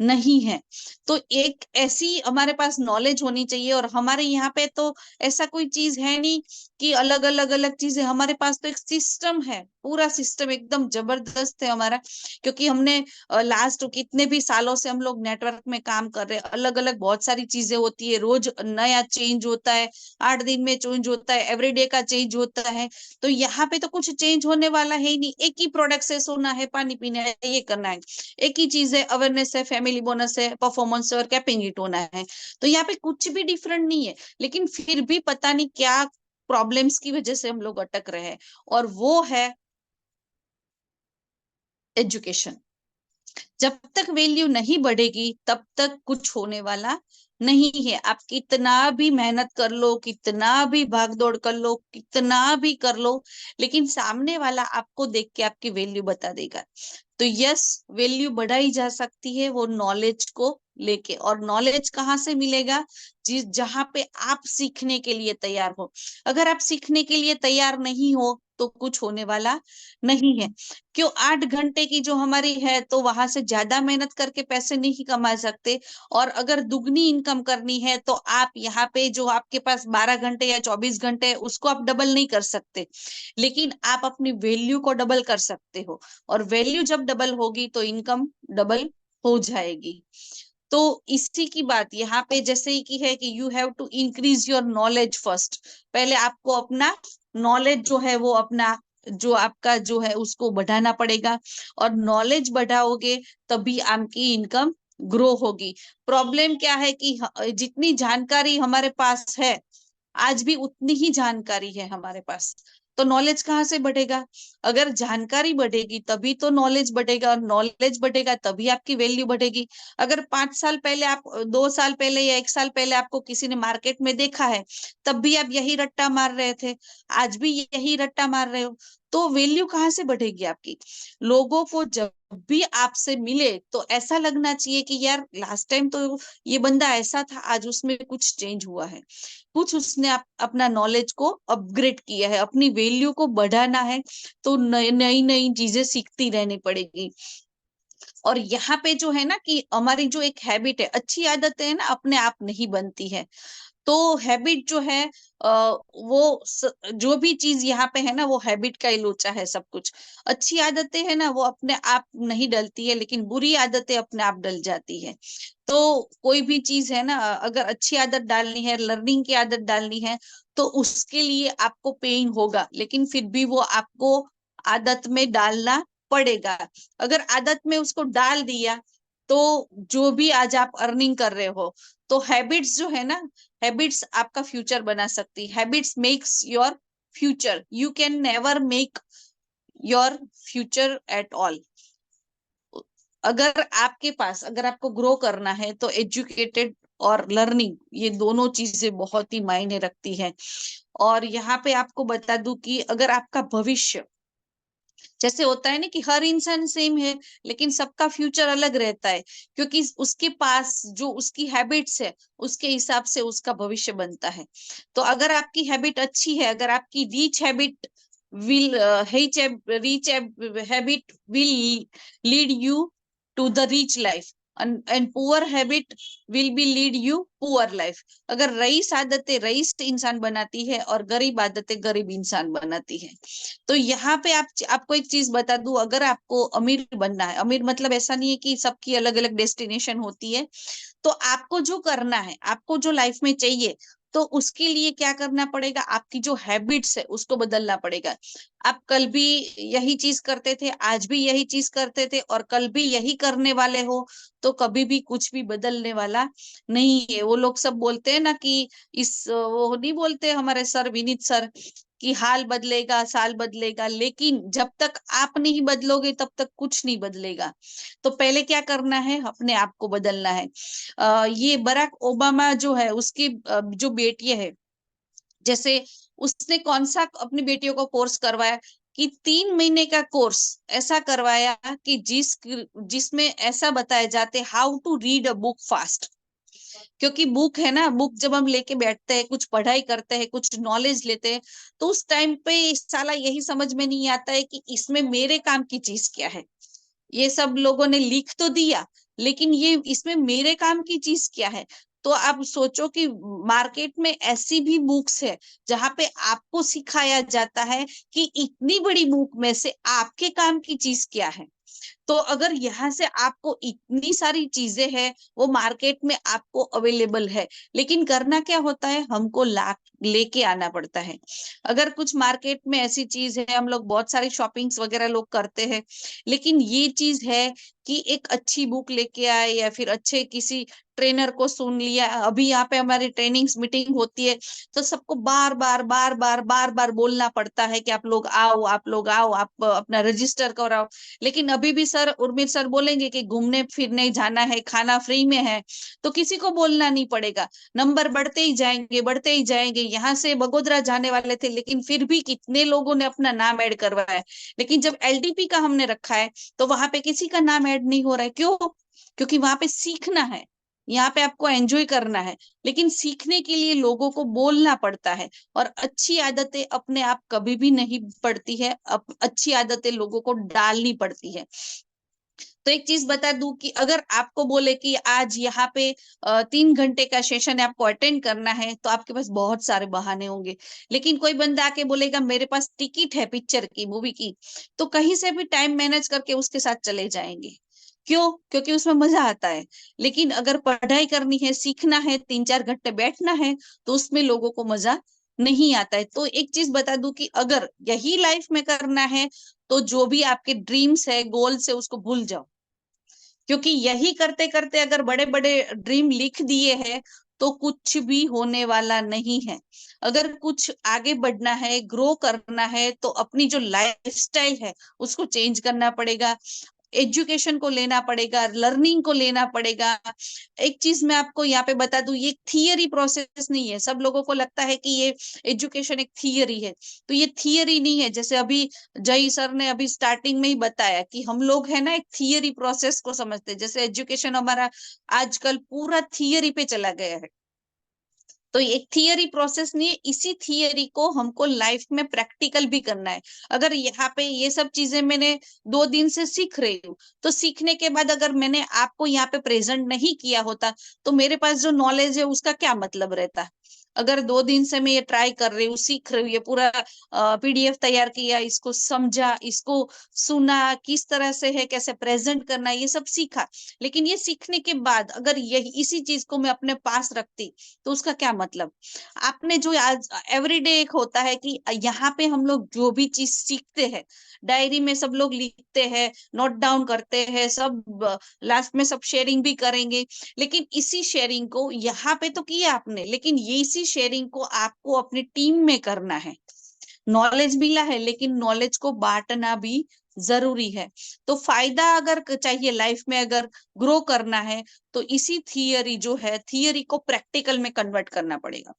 नहीं है। तो एक ऐसी हमारे पास नॉलेज होनी चाहिए। और हमारे यहाँ पे तो ऐसा कोई चीज है नहीं कि अलग अलग अलग चीजें, हमारे पास तो एक सिस्टम है, पूरा सिस्टम एकदम जबरदस्त है हमारा। क्योंकि हमने लास्ट कितने भी सालों से हम लोग नेटवर्क में काम कर रहे हैं, अलग अलग बहुत सारी चीजें होती है, रोज नया चेंज होता है, 8 दिन में चेंज होता है, एवरीडे का चेंज होता है। तो यहाँ पे तो कुछ चेंज होने वाला है ही नहीं। एक ही प्रोडक्ट से सोना है, पानी पीना है, ये करना है, एक ही चीज है, अवेयरनेस है, फैमिली बोनस है, परफॉर्मेंस है और कैपिंग इट होना है। तो यहाँ पे कुछ भी डिफरेंट नहीं है, लेकिन फिर भी पता नहीं क्या प्रॉब्लम्स की वजह से हम लोग अटक रहे हैं। और वो है एजुकेशन। जब तक वैल्यू नहीं बढ़ेगी तब तक कुछ होने वाला नहीं है। आप कितना भी मेहनत कर लो, कितना भी भाग दौड़ कर लो, कितना भी कर लो, लेकिन सामने वाला आपको देख के आपकी वैल्यू बता देगा। तो यस, वैल्यू बढ़ाई जा सकती है वो नॉलेज को लेके। और नॉलेज कहाँ से मिलेगा? जिस जहां पे आप सीखने के लिए तैयार हो। अगर आप सीखने के लिए तैयार नहीं हो तो कुछ होने वाला नहीं है। क्यों? 8 घंटे की जो हमारी है तो वहां से ज्यादा मेहनत करके पैसे नहीं कमा सकते। और अगर दुगनी इनकम करनी है तो आप यहाँ पे जो आपके पास 12 घंटे या 24 घंटे है उसको आप डबल नहीं कर सकते, लेकिन आप अपनी वैल्यू को डबल कर सकते हो। और वैल्यू जब डबल होगी तो इनकम डबल हो जाएगी। तो इसी की बात यहाँ पे जैसे ही की है कि you have to increase your knowledge first. पहले आपको अपना नॉलेज जो है वो अपना जो आपका जो है उसको बढ़ाना पड़ेगा। और नॉलेज बढ़ाओगे तभी आपकी इनकम ग्रो होगी। प्रॉब्लम क्या है कि जितनी जानकारी हमारे पास है, आज भी उतनी ही जानकारी है हमारे पास, तो नॉलेज कहाँ से बढ़ेगा? अगर जानकारी बढ़ेगी तभी तो नॉलेज बढ़ेगा, और नॉलेज बढ़ेगा तभी आपकी वैल्यू बढ़ेगी। अगर 5 साल पहले आप 2 साल पहले या 1 साल पहले आपको किसी ने मार्केट में देखा है, तब भी आप यही रट्टा मार रहे थे, आज भी यही रट्टा मार रहे हो, तो वैल्यू कहाँ से बढ़ेगी आपकी? लोगों को जब भी आपसे मिले तो ऐसा लगना चाहिए कि यार लास्ट टाइम तो ये बंदा ऐसा था, आज उसमें कुछ चेंज हुआ है, कुछ उसने अपना नॉलेज को अपग्रेड किया है, अपनी वैल्यू को बढ़ाना है। तो नई नई नई चीजें सीखती रहनी पड़ेगी। और यहाँ पे जो है ना कि हमारी जो एक हैबिट है, अच्छी आदतें है ना अपने आप नहीं बनती है। तो हैबिट जो है जो भी चीज यहाँ पे है ना वो हैबिट का ही लोचा है सब कुछ। अच्छी आदतें है ना वो अपने आप नहीं डलती है, लेकिन बुरी आदतें अपने आप डल जाती है। तो कोई भी चीज है ना, अगर अच्छी आदत डालनी है, लर्निंग की आदत डालनी है, तो उसके लिए आपको पेन होगा, लेकिन फिर भी वो आपको आदत में डालना पड़ेगा। अगर आदत में उसको डाल दिया तो जो भी आज आप अर्निंग कर रहे हो, तो हैबिट्स जो है ना, हैबिट्स आपका फ्यूचर बना सकती। Habits makes your future, you can never make your future at all. अगर आपको ग्रो करना है तो एजुकेटेड और लर्निंग, ये दोनों चीजें बहुत ही मायने रखती है। और यहाँ पे आपको बता दूं कि अगर आपका भविष्य, जैसे होता है ना कि हर इंसान सेम है लेकिन सबका फ्यूचर अलग रहता है, क्योंकि उसके पास जो उसकी हैबिट्स है उसके हिसाब से उसका भविष्य बनता है। तो अगर आपकी हैबिट अच्छी है, अगर आपकी rich habit will rich habit will lead you to the rich life. And poor habit will be lead you poor life. अगर रईस आदतें रईस इंसान बनाती है और गरीब आदतें गरीब इंसान बनाती है। तो यहाँ पे आपको एक चीज बता दूं, अगर आपको अमीर बनना है, अमीर मतलब ऐसा नहीं है कि सबकी अलग अलग डेस्टिनेशन होती है, तो आपको जो करना है, आपको जो लाइफ में चाहिए, तो उसके लिए क्या करना पड़ेगा, आपकी जो हैबिट्स है उसको बदलना पड़ेगा। आप कल भी यही चीज करते थे, आज भी यही चीज करते थे और कल भी यही करने वाले हो, तो कभी भी कुछ भी बदलने वाला नहीं है। वो लोग सब बोलते हैं ना कि वो नहीं बोलते हमारे सर विनीत सर कि हाल बदलेगा साल बदलेगा, लेकिन जब तक आप नहीं बदलोगे तब तक कुछ नहीं बदलेगा। तो पहले क्या करना है, अपने आप को बदलना है। ये बराक ओबामा जो है उसकी जो बेटी है, जैसे उसने कौन सा अपनी बेटियों को कोर्स करवाया कि 3 महीने का कोर्स ऐसा करवाया कि जिसमें ऐसा बताया जाते how to read a book fast. क्योंकि बुक है ना, बुक जब हम लेके बैठते हैं, कुछ पढ़ाई करते हैं, कुछ नॉलेज लेते हैं, तो उस टाइम पे साला यही समझ में नहीं आता है कि इसमें मेरे काम की चीज क्या है। ये सब लोगों ने लिख तो दिया, लेकिन ये इसमें मेरे काम की चीज क्या है। तो आप सोचो कि मार्केट में ऐसी भी बुक्स है जहां पे आपको सिखाया जाता है कि इतनी बड़ी बुक में से आपके काम की चीज क्या है। तो अगर यहाँ से आपको इतनी सारी चीजें हैं, वो मार्केट में आपको अवेलेबल है, लेकिन करना क्या होता है, हमको ला लेके आना पड़ता है। अगर कुछ मार्केट में ऐसी चीज है, हम लोग बहुत सारी शॉपिंग्स वगैरह लोग करते हैं, लेकिन ये चीज है कि एक अच्छी बुक लेके आए या फिर अच्छे किसी ट्रेनर को सुन लिया। अभी यहाँ पे हमारी ट्रेनिंग्स मीटिंग होती है, तो सबको बार बार बार बार बार बार बोलना पड़ता है कि आप लोग आओ, आप लोग आओ, आप अपना रजिस्टर कराओ। लेकिन अभी भी सर उर्मित सर बोलेंगे कि घूमने फिरने जाना है, खाना फ्री में है, तो किसी को बोलना नहीं पड़ेगा, नंबर बढ़ते ही जाएंगे बढ़ते ही जाएंगे। यहाँ से बगोदरा जाने वाले थे, लेकिन फिर भी कितने लोगों ने अपना नाम ऐड करवाया है। लेकिन जब एलडीपी का हमने रखा है, तो वहां पे किसी का नाम ऐड नहीं हो रहा है। क्यों? क्योंकि वहां पे सीखना है, यहाँ पे आपको एंजॉय करना है, लेकिन सीखने के लिए लोगों को बोलना पड़ता है। और अच्छी आदतें अपने आप कभी भी नहीं पड़ती है, अच्छी आदतें लोगों को डालनी पड़ती है। तो एक चीज बता दूं कि अगर आपको बोले कि आज यहाँ पे 3 घंटे का सेशन है, आपको अटेंड करना है, तो आपके पास बहुत सारे बहाने होंगे। लेकिन कोई बंदा आके बोलेगा मेरे पास टिकट है पिक्चर की, मूवी की, तो कहीं से भी टाइम मैनेज करके उसके साथ चले जाएंगे। क्यों? क्योंकि उसमें मजा आता है। लेकिन अगर पढ़ाई करनी है, सीखना है, 3-4 घंटे बैठना है, तो उसमें लोगों को मजा नहीं आता है। तो एक चीज बता दूं कि अगर यही लाइफ में करना है, तो जो भी आपके ड्रीम्स है, गोल्स है, उसको भूल जाओ। क्योंकि यही करते करते अगर बड़े बड़े ड्रीम लिख दिए हैं, तो कुछ भी होने वाला नहीं है। अगर कुछ आगे बढ़ना है, ग्रो करना है, तो अपनी जो लाइफस्टाइल है उसको चेंज करना पड़ेगा, एजुकेशन को लेना पड़ेगा, लर्निंग को लेना पड़ेगा। एक चीज मैं आपको यहाँ पे बता दूं, ये थियरी प्रोसेस नहीं है। सब लोगों को लगता है कि ये एजुकेशन एक थियरी है, तो ये थियरी नहीं है। जैसे अभी जय सर ने अभी स्टार्टिंग में ही बताया कि हम लोग है ना एक थियरी प्रोसेस को समझते हैं, जैसे एजुकेशन हमारा आजकल पूरा थियरी पे चला गया है। तो एक थियरी प्रोसेस नहीं है, इसी थियरी को हमको लाइफ में प्रैक्टिकल भी करना है। अगर यहाँ पे ये सब चीजें मैंने 2 दिन से सीख रही हूँ, तो सीखने के बाद अगर मैंने आपको यहाँ पे प्रेजेंट नहीं किया होता, तो मेरे पास जो नॉलेज है उसका क्या मतलब रहता। अगर 2 दिन से मैं ये ट्राई कर रही हूँ, सीख रही हूँ, ये पूरा पीडीएफ तैयार किया, इसको समझा, इसको सुना, किस तरह से है, कैसे प्रेजेंट करना है, ये सब सीखा। लेकिन ये सीखने के बाद अगर यही इसी चीज को मैं अपने पास रखती, तो उसका क्या मतलब। आपने जो आज एवरीडे एक होता है कि यहाँ पे हम लोग जो भी चीज सीखते हैं, डायरी में सब लोग लिखते हैं, नोट डाउन करते हैं, सब लास्ट में सब शेयरिंग भी करेंगे। लेकिन इसी शेयरिंग को यहाँ पे तो किया आपने, लेकिन ये इसी शेयरिंग को आपको अपनी टीम में करना है। नॉलेज मिला है, लेकिन नॉलेज को बांटना भी जरूरी है। तो फायदा अगर चाहिए लाइफ में, अगर ग्रो करना है, तो इसी थियरी जो है, थियरी को प्रैक्टिकल में कन्वर्ट करना पड़ेगा।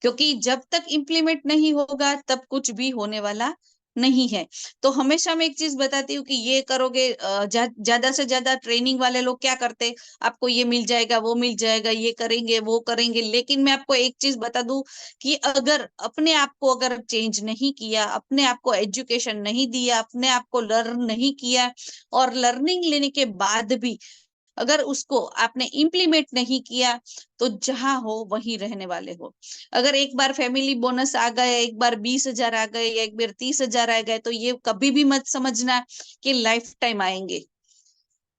क्योंकि जब तक इम्प्लीमेंट नहीं होगा तब कुछ भी होने वाला नहीं है। तो हमेशा मैं एक चीज बताती हूँ कि ये करोगे, ज्यादा से ज्यादा ट्रेनिंग वाले लोग क्या करते, आपको ये मिल जाएगा, वो मिल जाएगा, ये करेंगे, वो करेंगे। लेकिन मैं आपको एक चीज बता दूं कि अगर अपने आप को अगर चेंज नहीं किया, अपने आप को एजुकेशन नहीं दिया, अपने आप को लर्न नहीं किया, और लर्निंग लेने के बाद भी अगर उसको आपने इम्प्लीमेंट नहीं किया तो जहां हो वहीं रहने वाले हो। अगर एक बार फैमिली बोनस आ गए, एक बार 20,000 आ गए या एक बार 30,000 आ गए, तो ये कभी भी मत समझना कि लाइफ टाइम आएंगे।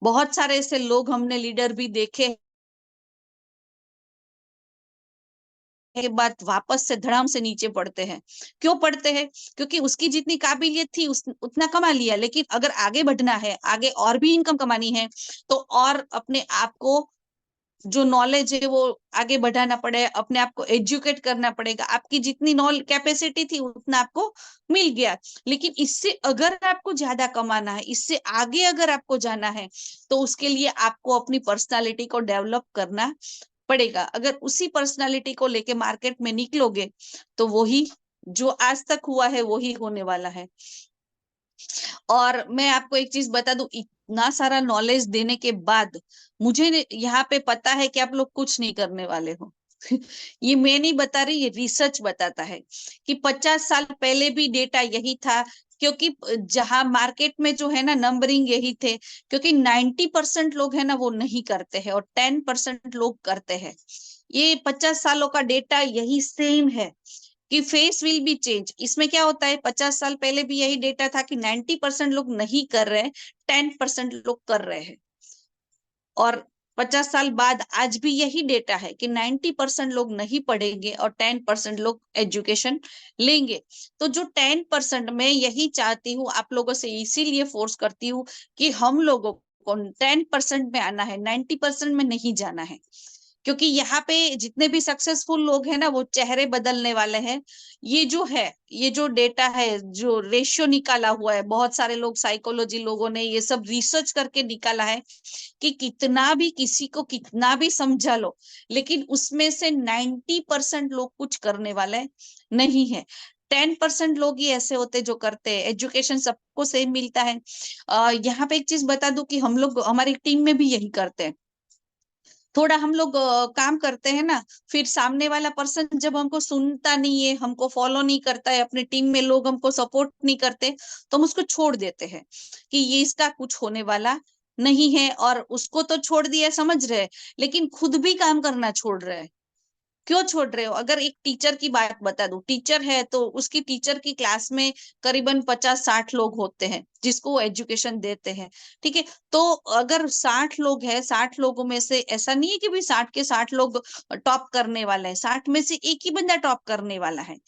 बहुत सारे ऐसे लोग हमने लीडर भी देखे के बाद वापस से धड़ाम से नीचे पड़ते हैं। क्यों पड़ते हैं? क्योंकि उसकी जितनी काबिलियत थी उतना कमा लिया, लेकिन अगर आगे बढ़ना है, आगे और भी इनकम कमानी है, तो और अपने आप को जो नॉलेज है वो आगे बढ़ाना पड़े, अपने आप को एजुकेट करना पड़ेगा। आपकी जितनी नॉल कैपेसिटी थी उतना आपको मिल गया, लेकिन इससे अगर आपको ज्यादा कमाना है, इससे आगे अगर आपको जाना है, तो उसके लिए आपको अपनी पर्सनालिटी को डेवलप करना पड़ेगा। अगर उसी पर्सनालिटी को लेके मार्केट में निकलोगे तो वही जो आज तक हुआ है वही होने वाला है। और मैं आपको एक चीज बता दूं, इतना सारा नॉलेज देने के बाद मुझे यहाँ पे पता है कि आप लोग कुछ नहीं करने वाले हो। ये मैं नहीं बता रही, ये रिसर्च बताता है कि 50 साल पहले भी डेटा यही था। क्योंकि जहां मार्केट में जो है ना नंबरिंग यही थे, क्योंकि 90% लोग है ना वो नहीं करते हैं और 10% लोग करते हैं। ये 50 सालों का डेटा यही सेम है कि फेस विल बी चेंज। इसमें क्या होता है, 50 साल पहले भी यही डेटा था कि 90% लोग नहीं कर रहे हैं, 10% लोग कर रहे हैं। और 50 साल बाद आज भी यही डेटा है कि 90% लोग नहीं पढ़ेंगे और 10% लोग एजुकेशन लेंगे। तो जो 10% मैं यही चाहती हूँ आप लोगों से, इसीलिए फोर्स करती हूँ कि हम लोगों को 10% में आना है, 90% में नहीं जाना है। क्योंकि यहाँ पे जितने भी सक्सेसफुल लोग हैं ना वो चेहरे बदलने वाले हैं। ये जो है, ये जो डेटा है, जो रेशियो निकाला हुआ है, बहुत सारे लोग साइकोलॉजी लोगों ने ये सब रिसर्च करके निकाला है कि कितना भी किसी को कितना भी समझा लो, लेकिन उसमें से 90% लोग कुछ करने वाले नहीं है। 10% लोग ही ऐसे होते जो करते हैं। एजुकेशन सबको सेम मिलता है। यहाँ पे एक चीज बता दूं कि हम लोग हमारी टीम में भी यही करते हैं। थोड़ा हम लोग काम करते हैं ना, फिर सामने वाला पर्सन जब हमको सुनता नहीं है, हमको फॉलो नहीं करता है, अपने टीम में लोग हमको सपोर्ट नहीं करते, तो हम उसको छोड़ देते हैं कि ये इसका कुछ होने वाला नहीं है। और उसको तो छोड़ दिया समझ रहे, लेकिन खुद भी काम करना छोड़ रहे हैं। क्यों छोड़ रहे हो? अगर एक टीचर की बात बता दूं, टीचर है तो उसकी टीचर की क्लास में करीबन 50-60 लोग होते हैं जिसको वो एजुकेशन देते हैं। ठीक है, तो अगर 60 लोग हैं, 60 लोगों में से ऐसा नहीं है कि भाई 60 के 60 लोग टॉप करने वाले हैं, 60 में से एक ही बंदा टॉप करने वाला है।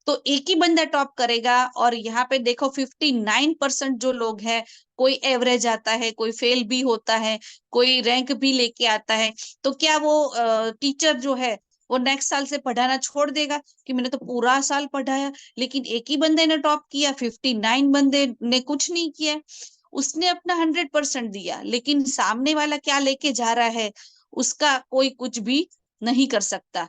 तो एक ही बंदा टॉप करेगा। और यहाँ पे देखो 59% जो लोग हैं, कोई एवरेज आता है, कोई फेल भी होता है, कोई रैंक भी लेके आता है। तो क्या वो टीचर जो है वो नेक्स्ट साल से पढ़ाना छोड़ देगा कि मैंने तो पूरा साल पढ़ाया लेकिन एक ही बंदे ने टॉप किया, 59 बंदे ने कुछ नहीं किया? उसने अपना 100% दिया, लेकिन सामने वाला क्या लेके जा रहा है उसका कोई कुछ भी नहीं कर सकता।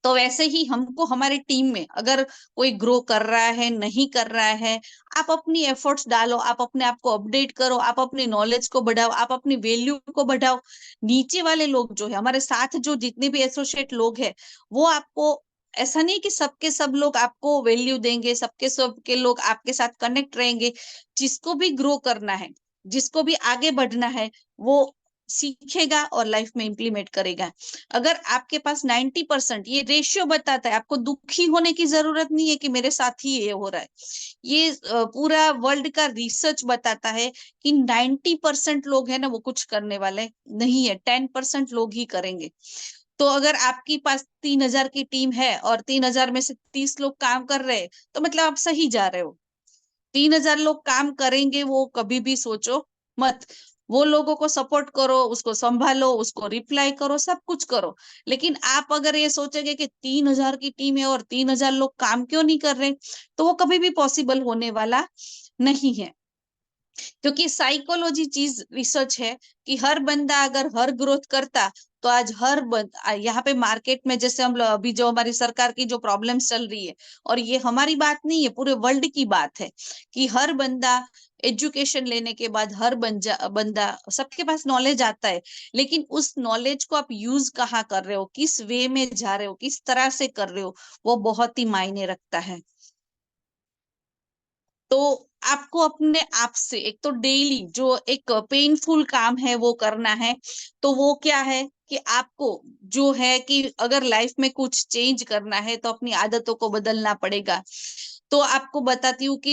तो वैसे ही हमको हमारी टीम में अगर कोई ग्रो कर रहा है, नहीं कर रहा है, आप अपनी एफर्ट्स डालो, आप अपने आप को अपडेट करो, आप अपनी नॉलेज को बढ़ाओ, आप अपनी वैल्यू को बढ़ाओ। नीचे वाले लोग जो है हमारे साथ, जो जितने भी एसोसिएट लोग हैं, वो आपको, ऐसा नहीं कि सबके सब लोग आपको वैल्यू देंगे, सबके सब के लोग आपके साथ कनेक्ट रहेंगे। जिसको भी ग्रो करना है, जिसको भी आगे बढ़ना है, वो सीखेगा और लाइफ में इंप्लीमेंट करेगा। अगर आपके पास 90%, ये रेशियो बताता है, आपको दुखी होने की जरूरत नहीं है कि मेरे साथ ही ये हो रहा है। ये पूरा वर्ल्ड का रिसर्च बताता है कि 90% लोग है ना वो कुछ करने वाले नहीं है, 10% लोग ही करेंगे। तो अगर आपके पास 3,000 की टीम है और 3,000 में से 30 लोग काम कर रहे हैं, तो मतलब आप सही जा रहे हो। 3,000 लोग काम करेंगे वो कभी भी सोचो मत। वो लोगों को सपोर्ट करो, उसको संभालो, उसको रिप्लाई करो, सब कुछ करो। लेकिन आप अगर ये सोचोगे कि 3,000 की टीम है और 3,000 लोग काम क्यों नहीं कर रहे, तो वो कभी भी पॉसिबल होने वाला नहीं है। क्योंकि साइकोलॉजी चीज रिसर्च है कि हर बंदा अगर हर ग्रोथ करता, तो आज यहाँ पे मार्केट में जैसे हम लोग अभी जो हमारी सरकार की जो प्रॉब्लम्स चल रही है, और ये हमारी बात नहीं है, पूरे वर्ल्ड की बात है कि हर बंदा एजुकेशन लेने के बाद, हर बंदा सबके पास नॉलेज आता है, लेकिन उस नॉलेज को आप यूज कहाँ कर रहे हो, किस वे में जा रहे हो, किस तरह से कर रहे हो, वो बहुत ही मायने रखता है। तो आपको अपने आप से एक तो डेली जो एक पेनफुल काम है वो करना है। तो वो क्या है कि आपको जो है कि अगर लाइफ में कुछ चेंज करना है तो अपनी आदतों को बदलना पड़ेगा। तो आपको बताती हूँ कि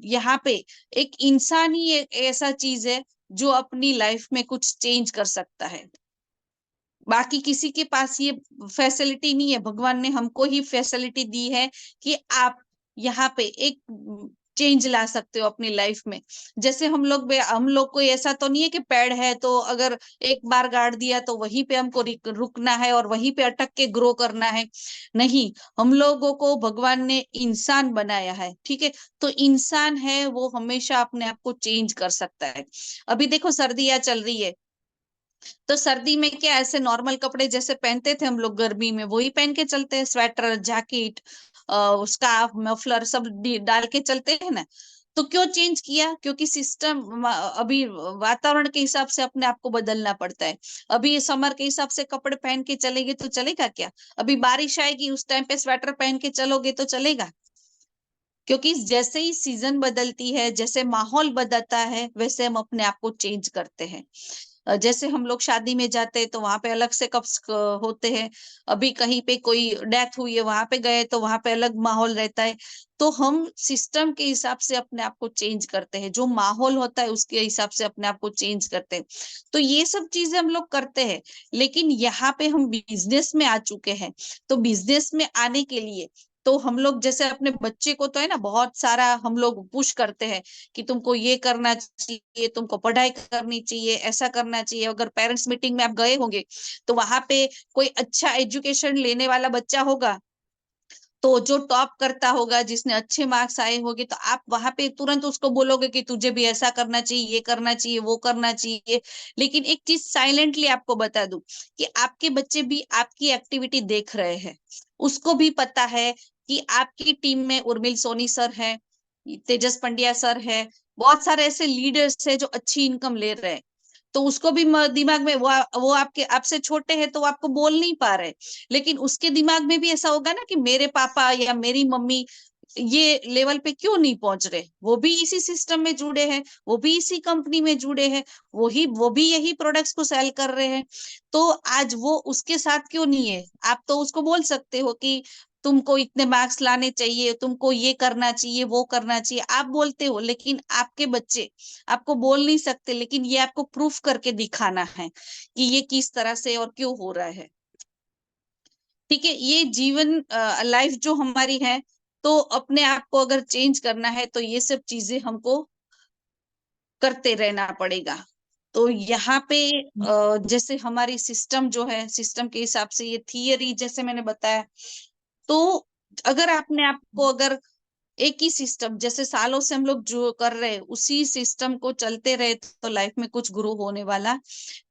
यहाँ पे एक इंसान ही एक ऐसा चीज है जो अपनी लाइफ में कुछ चेंज कर सकता है। बाकी किसी के पास ये फैसिलिटी नहीं है। भगवान ने हमको ही फैसिलिटी दी है कि आप यहाँ पे एक चेंज ला सकते हो अपनी लाइफ में। जैसे हम लोग को ऐसा तो नहीं है कि पेड़ है तो अगर एक बार गाड़ दिया तो वहीं पे हमको रुकना है और वहीं पे अटक के ग्रो करना है। नहीं, हम लोगों को भगवान ने इंसान बनाया है, ठीक है। तो इंसान है वो हमेशा अपने आप को चेंज कर सकता है। अभी देखो सर्दियां चल रही है, तो सर्दी में क्या ऐसे नॉर्मल कपड़े जैसे पहनते थे हम लोग गर्मी में वही पहन के चलते हैं, स्वेटर जैकेट स्कार्फ मफलर सब डाल के चलते हैं ना। तो क्यों चेंज किया? क्योंकि सिस्टम अभी वातावरण के हिसाब से अपने आप को बदलना पड़ता है। अभी समर के हिसाब से कपड़े पहन के चलेंगे तो चलेगा क्या? अभी बारिश आएगी उस टाइम पे स्वेटर पहन के चलोगे तो चलेगा? क्योंकि जैसे ही सीजन बदलती है, जैसे माहौल बदलता है, वैसे हम अपने आप को चेंज करते हैं। जैसे हम लोग शादी में जाते हैं तो वहां पे अलग से कप्स होते हैं। अभी कहीं पे कोई डेथ हुई है वहां पे गए तो वहां पे अलग माहौल रहता है। तो हम सिस्टम के हिसाब से अपने आप को चेंज करते हैं, जो माहौल होता है उसके हिसाब से अपने आप को चेंज करते हैं। तो ये सब चीजें हम लोग करते हैं। लेकिन यहाँ पे हम बिजनेस में आ चुके हैं। तो बिजनेस में आने के लिए तो हम लोग जैसे अपने बच्चे को तो है ना बहुत सारा हम लोग पुश करते हैं कि तुमको ये करना चाहिए, तुमको पढ़ाई करनी चाहिए, ऐसा करना चाहिए। अगर पेरेंट्स मीटिंग में आप गए होंगे तो वहां पे कोई अच्छा एजुकेशन लेने वाला बच्चा होगा, तो जो टॉप करता होगा, जिसने अच्छे मार्क्स आए होंगे, तो आप वहां पे तुरंत उसको बोलोगे कि तुझे भी ऐसा करना चाहिए, ये करना चाहिए, वो करना चाहिए। लेकिन एक चीज साइलेंटली आपको बता दूं कि आपके बच्चे भी आपकी एक्टिविटी देख रहे हैं। उसको भी पता है कि आपकी टीम में उर्मिल सोनी सर है, तेजस पंड्या सर है, बहुत सारे ऐसे लीडर्स है जो अच्छी इनकम ले रहे हैं। तो उसको भी दिमाग में वो आपके आपसे छोटे हैं तो वो आपको बोल नहीं पा रहे, लेकिन उसके दिमाग में भी ऐसा होगा ना कि मेरे पापा या मेरी मम्मी ये लेवल पे क्यों नहीं पहुंच रहे। वो भी इसी सिस्टम में जुड़े हैं, वो भी इसी कंपनी में जुड़े हैं, वो भी यही प्रोडक्ट्स को सेल कर रहे हैं। तो आज वो उसके साथ क्यों नहीं है? आप तो उसको बोल सकते हो कि तुमको इतने मार्क्स लाने चाहिए, तुमको ये करना चाहिए, वो करना चाहिए, आप बोलते हो। लेकिन आपके बच्चे आपको बोल नहीं सकते, लेकिन ये आपको प्रूफ करके दिखाना है कि ये किस तरह से और क्यों हो रहा है। ठीक है, ये जीवन लाइफ जो हमारी है, तो अपने आप को अगर चेंज करना है तो ये सब चीजें हमको करते रहना पड़ेगा। तो यहाँ पे जैसे हमारी सिस्टम जो है, सिस्टम के हिसाब से ये थियरी जैसे मैंने बताया, तो अगर आपने आपको अगर एक ही सिस्टम जैसे सालों से हम लोग जो कर रहे हैं उसी सिस्टम को चलते रहे तो लाइफ में कुछ ग्रो होने वाला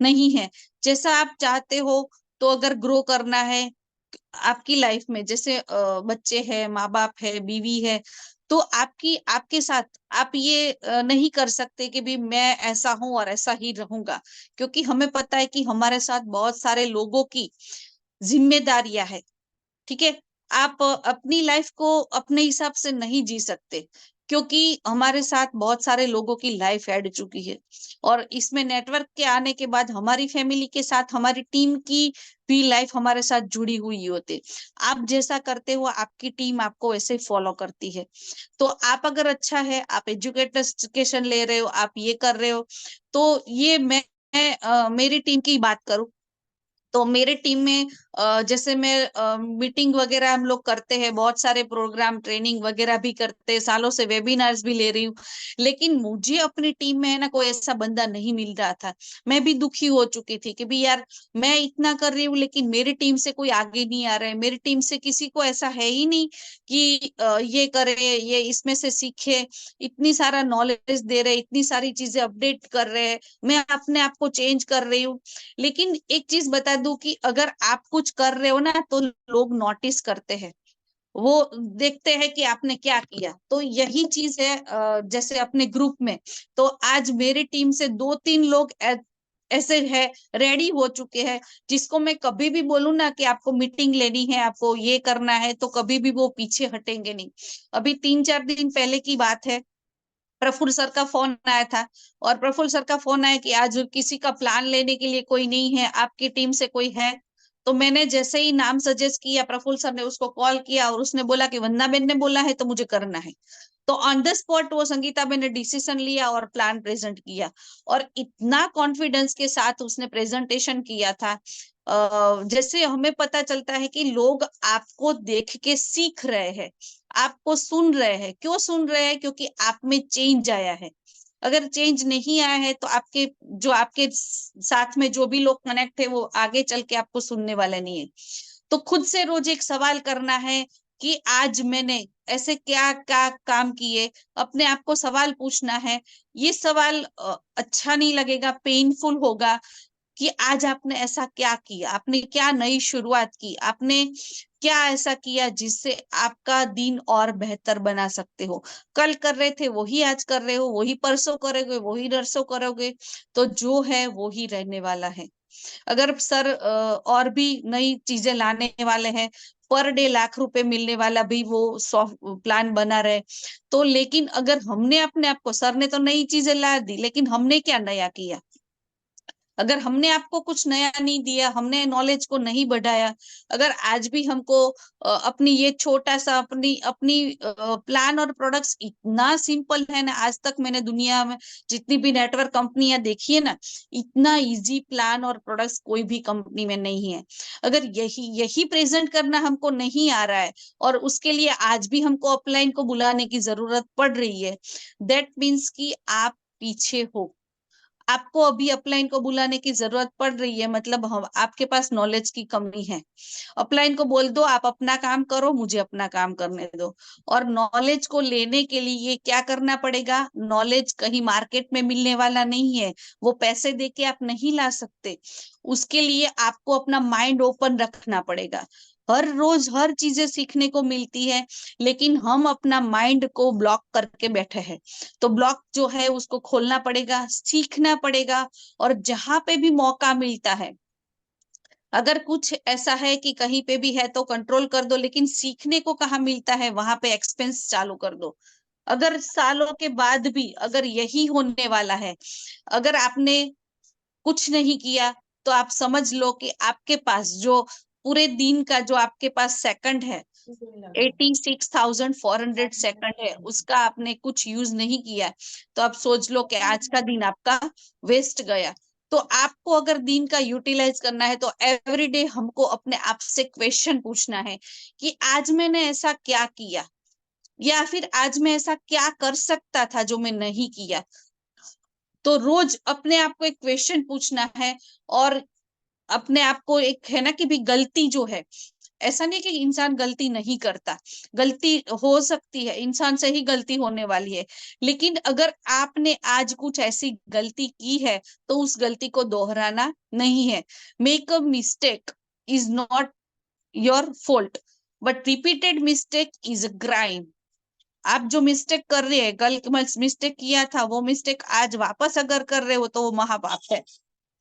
नहीं है। जैसा आप चाहते हो, तो अगर ग्रो करना है आपकी लाइफ में, जैसे बच्चे हैं, माँ बाप है, बीवी है, तो आपकी आपके साथ आप ये नहीं कर सकते कि भी मैं ऐसा हूं और ऐसा ही रहूंगा। क्योंकि हमें पता है कि हमारे साथ बहुत सारे लोगों की जिम्मेदारियां है। ठीक है, आप अपनी लाइफ को अपने हिसाब से नहीं जी सकते, क्योंकि हमारे साथ बहुत सारे लोगों की लाइफ ऐड चुकी है। और इसमें नेटवर्क के आने के बाद हमारी फैमिली के साथ हमारी टीम की भी लाइफ हमारे साथ जुड़ी हुई होती है। आप जैसा करते हो आपकी टीम आपको वैसे फॉलो करती है। तो आप अगर अच्छा है, आप एजुकेशन ले रहे हो, आप ये कर रहे हो, तो ये मैं मेरी टीम की बात करूं तो मेरे टीम में जैसे मैं मीटिंग वगैरह हम लोग करते हैं, बहुत सारे प्रोग्राम ट्रेनिंग वगैरह भी करते हैं, सालों से वेबिनार्स भी ले रही हूँ। लेकिन मुझे अपनी टीम में है ना कोई ऐसा बंदा नहीं मिल रहा था। मैं भी दुखी हो चुकी थी कि भी यार मैं इतना कर रही हूँ लेकिन मेरी टीम से कोई आगे नहीं आ रहा है, मेरी टीम से किसी को ऐसा है ही नहीं कि ये करे, ये इसमें से सीखे। इतनी सारा नॉलेज दे रहे, इतनी सारी चीजें अपडेट कर रहे हैं, मैं अपने आप को चेंज कर रही हूँ। लेकिन एक चीज बता दूं कि अगर आप कुछ कर रहे हो ना तो लोग नोटिस करते हैं, वो देखते हैं कि आपने क्या किया। तो यही चीज है जैसे अपने ग्रुप में, तो आज मेरी टीम से 2-3 लोग ऐसे है रेडी हो चुके हैं, जिसको मैं कभी भी बोलूं ना कि आपको मीटिंग लेनी है, आपको ये करना है, तो कभी भी वो पीछे हटेंगे नहीं। अभी 3-4 दिन पहले की बात है, प्रफुल्ल सर का फोन आया था, और प्रफुल्ल सर का फोन आया कि आज किसी का प्लान लेने के लिए कोई नहीं है, आपकी टीम से कोई है। तो मैंने जैसे ही नाम सजेस्ट किया, प्रफुल्ल सर ने उसको कॉल किया और उसने बोला कि वंदना बेन ने बोला है तो मुझे करना है। तो ऑन द स्पॉट वो संगीता बेन ने डिसीजन लिया और प्लान प्रेजेंट किया, और इतना कॉन्फिडेंस के साथ उसने प्रेजेंटेशन किया था। जैसे हमें पता चलता है कि लोग आपको देख के सीख रहे हैं, आपको सुन रहे हैं। क्यों सुन रहे हैं? क्योंकि आप में चेंज आया है। अगर चेंज नहीं आया है तो आपके साथ में जो भी लोग कनेक्ट है वो आगे चल के आपको सुनने वाले नहीं है। तो खुद से रोज एक सवाल करना है कि आज मैंने ऐसे क्या क्या काम किए। अपने आप को सवाल पूछना है। ये सवाल अच्छा नहीं लगेगा, पेनफुल होगा कि आज आपने ऐसा क्या किया, आपने क्या नई शुरुआत की, आपने क्या ऐसा किया जिससे आपका दिन और बेहतर बना सकते हो। कल कर रहे थे वही आज कर रहे हो, वही परसों करोगे वही नरसों करोगे, तो जो है वो ही रहने वाला है। अगर सर और भी नई चीजें लाने वाले हैं, पर डे लाख रुपए मिलने वाला भी वो सॉफ्ट प्लान बना रहे, तो लेकिन अगर हमने अपने आप को, सर ने तो नई चीजें ला दी लेकिन हमने क्या नया किया? अगर हमने आपको कुछ नया नहीं दिया, हमने नॉलेज को नहीं बढ़ाया, अगर आज भी हमको अपनी ये छोटा सा अपनी अपनी प्लान और प्रोडक्ट्स इतना सिंपल है ना, आज तक मैंने दुनिया में जितनी भी नेटवर्क कंपनियां देखी है ना, इतना इजी प्लान और प्रोडक्ट्स कोई भी कंपनी में नहीं है। अगर यही यही प्रेजेंट करना हमको नहीं आ रहा है और उसके लिए आज भी हमको अपलाइन को बुलाने की जरूरत पड़ रही है, दैट मीन्स कि आप पीछे हो। आपको अभी अपलाइन को बुलाने की जरूरत पड़ रही है, मतलब हम आपके पास नॉलेज की कमी है। अपलाइन को बोल दो आप अपना काम करो, मुझे अपना काम करने दो। और नॉलेज को लेने के लिए क्या करना पड़ेगा? नॉलेज कहीं मार्केट में मिलने वाला नहीं है, वो पैसे दे के आप नहीं ला सकते। उसके लिए आपको अपना माइंड ओपन रखना पड़ेगा। हर रोज हर चीजें सीखने को मिलती है, लेकिन हम अपना माइंड को ब्लॉक करके बैठे हैं। तो ब्लॉक जो है उसको खोलना पड़ेगा, सीखना पड़ेगा। और जहां पे भी मौका मिलता है, अगर कुछ ऐसा है कि कहीं पे भी है तो कंट्रोल कर दो, लेकिन सीखने को कहाँ मिलता है वहां पे एक्सपेंस चालू कर दो। अगर सालों के बाद भी अगर यही होने वाला है, अगर आपने कुछ नहीं किया, तो आप समझ लो कि आपके पास जो पूरे दिन का जो आपके पास सेकंड है, 86,400 सेकंड है, उसका आपने कुछ यूज नहीं किया, तो आप सोच लो कि आज का दिन आपका वेस्ट गया। तो आपको अगर दिन का यूटिलाइज करना है तो एवरीडे हमको अपने आप से क्वेश्चन पूछना है कि आज मैंने ऐसा क्या किया, या फिर आज मैं ऐसा क्या कर सकता था जो मैं नहीं किया। तो रोज अपने आप को एक क्वेश्चन पूछना है। और अपने आप को एक है ना कि भी गलती जो है, ऐसा नहीं कि इंसान गलती नहीं करता, गलती हो सकती है, इंसान से ही गलती होने वाली है। लेकिन अगर आपने आज कुछ ऐसी गलती की है तो उस गलती को दोहराना नहीं है। Make a mistake is not your fault, but repeated mistake is a crime. आप जो मिस्टेक कर रहे हैं, कल मिस्टेक किया था, वो मिस्टेक आज वापस अगर कर रहे हो तो वो महापाप है।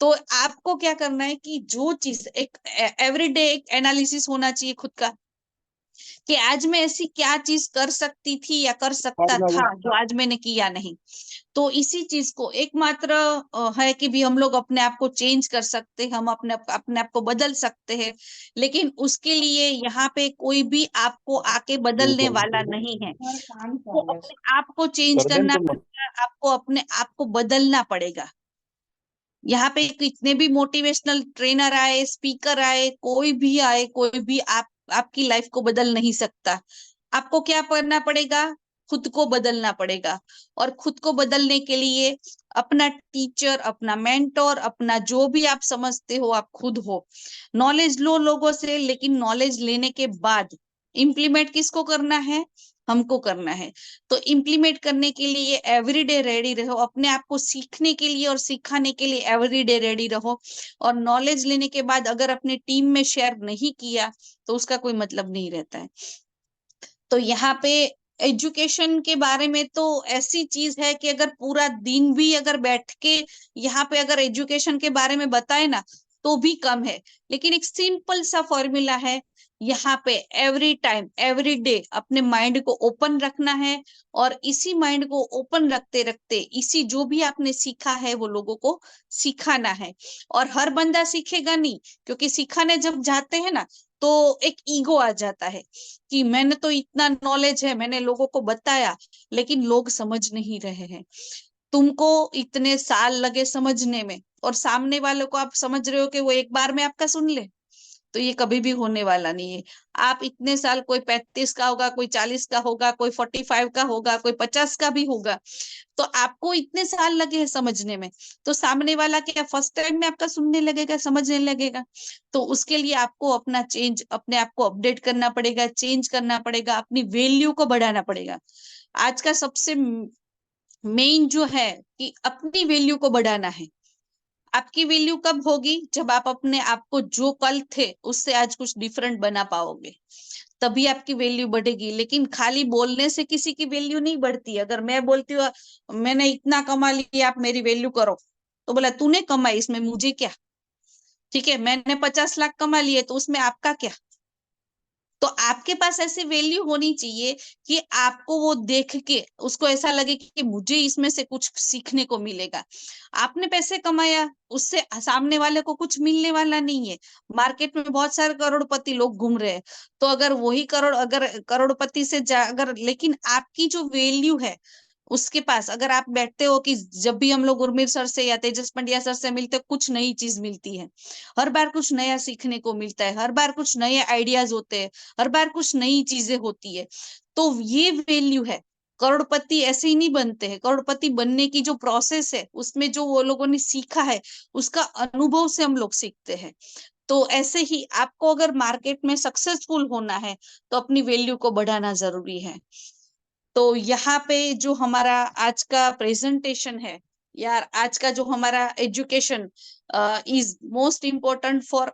तो आपको क्या करना है कि जो चीज एक एवरीडे एक एनालिसिस होना चाहिए खुद का, कि आज मैं ऐसी क्या चीज कर सकती थी या कर सकता था जो आज मैंने किया नहीं। तो इसी चीज को एकमात्र है कि भी हम लोग अपने आप को चेंज कर सकते हैं, हम अपने आप को बदल सकते हैं। लेकिन उसके लिए यहाँ पे कोई भी आपको आके बदलने वाला नहीं है। तो अपने आप को चेंज कर दें करना तो पड़ेगा, आपको अपने आप को बदलना पड़ेगा। यहाँ पे कितने भी मोटिवेशनल ट्रेनर आए, स्पीकर आए, कोई भी आए, कोई भी आपकी लाइफ को बदल नहीं सकता। आपको क्या करना पड़ेगा? खुद को बदलना पड़ेगा। और खुद को बदलने के लिए अपना टीचर, अपना मेंटोर, अपना जो भी आप समझते हो आप खुद हो। नॉलेज लो लोगों से, लेकिन नॉलेज लेने के बाद इम्प्लीमेंट किसको करना है? हमको करना है। तो इम्प्लीमेंट करने के लिए एवरीडे रेडी रहो, अपने आप को सीखने के लिए और सिखाने के लिए एवरीडे रेडी रहो। और नॉलेज लेने के बाद अगर अपने टीम में शेयर नहीं किया तो उसका कोई मतलब नहीं रहता है। तो यहाँ पे एजुकेशन के बारे में तो ऐसी चीज है कि अगर पूरा दिन भी अगर बैठ के यहाँ पे अगर एजुकेशन के बारे में बताए ना तो भी कम है। लेकिन एक सिंपल सा फॉर्मूला है यहाँ पे एवरी टाइम एवरी डे अपने माइंड को ओपन रखना है, और इसी माइंड को ओपन रखते रखते इसी जो भी आपने सीखा है वो लोगों को सिखाना है। और हर बंदा सीखेगा नहीं, क्योंकि सिखाने जब जाते हैं ना तो एक ईगो आ जाता है कि मैंने तो इतना नॉलेज है, मैंने लोगों को बताया, लेकिन लोग समझ नहीं रहे हैं। तुमको इतने साल लगे समझने में, और सामने वाले को आप समझ रहे हो कि वो एक बार में आपका सुन ले, तो ये कभी भी होने वाला नहीं है। आप इतने साल, कोई 35 का होगा, कोई 40 का होगा, कोई 45 का होगा, कोई 50 का भी होगा, तो आपको इतने साल लगे हैं समझने में, तो सामने वाला क्या फर्स्ट टाइम में आपका सुनने लगेगा, समझने लगेगा? तो उसके लिए आपको अपना चेंज, अपने आप को अपडेट करना पड़ेगा, चेंज करना पड़ेगा, अपनी वैल्यू को बढ़ाना पड़ेगा। आज का सबसे मेन जो है कि अपनी वैल्यू को बढ़ाना है। आपकी वैल्यू कब होगी? जब आप अपने आप को जो कल थे उससे आज कुछ डिफरेंट बना पाओगे, तभी आपकी वैल्यू बढ़ेगी। लेकिन खाली बोलने से किसी की वैल्यू नहीं बढ़ती। अगर मैं बोलती हूँ मैंने इतना कमा लिया, आप मेरी वैल्यू करो, तो बोला तूने कमाई, इसमें मुझे क्या? ठीक है, मैंने 50 लाख कमा लिए, तो उसमें आपका क्या? तो आपके पास ऐसी वैल्यू होनी चाहिए कि आपको वो देख के उसको ऐसा लगे कि मुझे इसमें से कुछ सीखने को मिलेगा। आपने पैसे कमाया, उससे सामने वाले को कुछ मिलने वाला नहीं है। मार्केट में बहुत सारे करोड़पति लोग घूम रहे हैं, तो अगर वही अगर करोड़पति से अगर, लेकिन आपकी जो वैल्यू है उसके पास, अगर आप बैठते हो कि जब भी हम लोग उर्मिल सर से या तेजस पंड्या सर से मिलते, कुछ नई चीज मिलती है, हर बार कुछ नया सीखने को मिलता है, हर बार कुछ नए आइडियाज होते हैं, हर बार कुछ नई चीजें होती है, तो ये वैल्यू है। करोड़पति ऐसे ही नहीं बनते हैं। करोड़पति बनने की जो प्रोसेस है, उसमें जो वो लोगों ने सीखा है, उसका अनुभव से हम लोग सीखते हैं। तो ऐसे ही आपको अगर मार्केट में सक्सेसफुल होना है, तो अपनी वैल्यू को बढ़ाना जरूरी है। तो यहाँ पे जो हमारा आज का प्रेजेंटेशन है यार, आज का जो हमारा education is most important for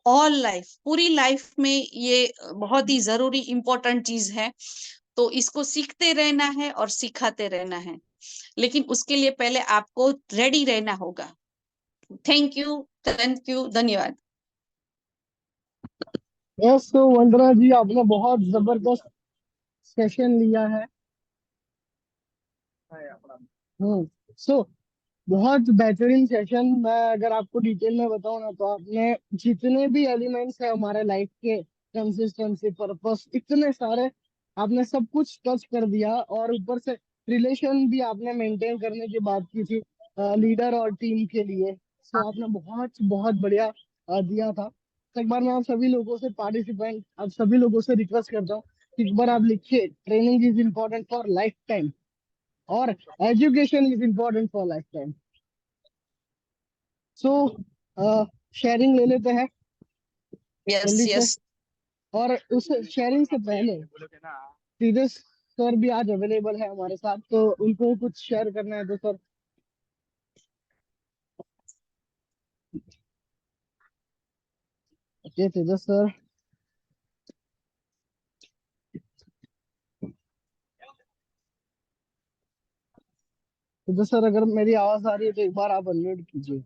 all life, पूरी लाइफ में ये बहुत ही जरूरी इम्पोर्टेंट चीज है। तो इसको सीखते रहना है और सिखाते रहना है, लेकिन उसके लिए पहले आपको रेडी रहना होगा। थैंक यू, धन्यवाद। यस, तो वंदना जी आपने बहुत जबरदस्त सेशन लिया है। सो बहुत बेहतरीन सेशन। मैं अगर आपको डिटेल में बताऊं ना, तो आपने जितने भी एलिमेंट्स है हमारे लाइफ के, कंसिस्टेंसी, पर्पस, इतने सारे आपने सब कुछ टच कर दिया। और ऊपर से रिलेशन भी आपने मेंटेन करने की बात की थी लीडर और टीम के लिए। सो आपने बहुत बहुत बढ़िया दिया था। तो एक बार मैं आप सभी लोगों से, पार्टिसिपेंट, आप सभी लोगों से रिक्वेस्ट करता हूँ कि एक बार आप लिखिए, training is important for life time, और education is important for life time. So sharing ले लेते हैं यस जल्दी से। यस। और उस शेयरिंग से पहले तेजस सर भी आज अवेलेबल है हमारे साथ, तो उनको कुछ शेयर करना है तो सर। ओके तेजस सर। तेजस सर, अगर मेरी आवाज आ रही है तो एक बार आप अनम्यूट कीजिए।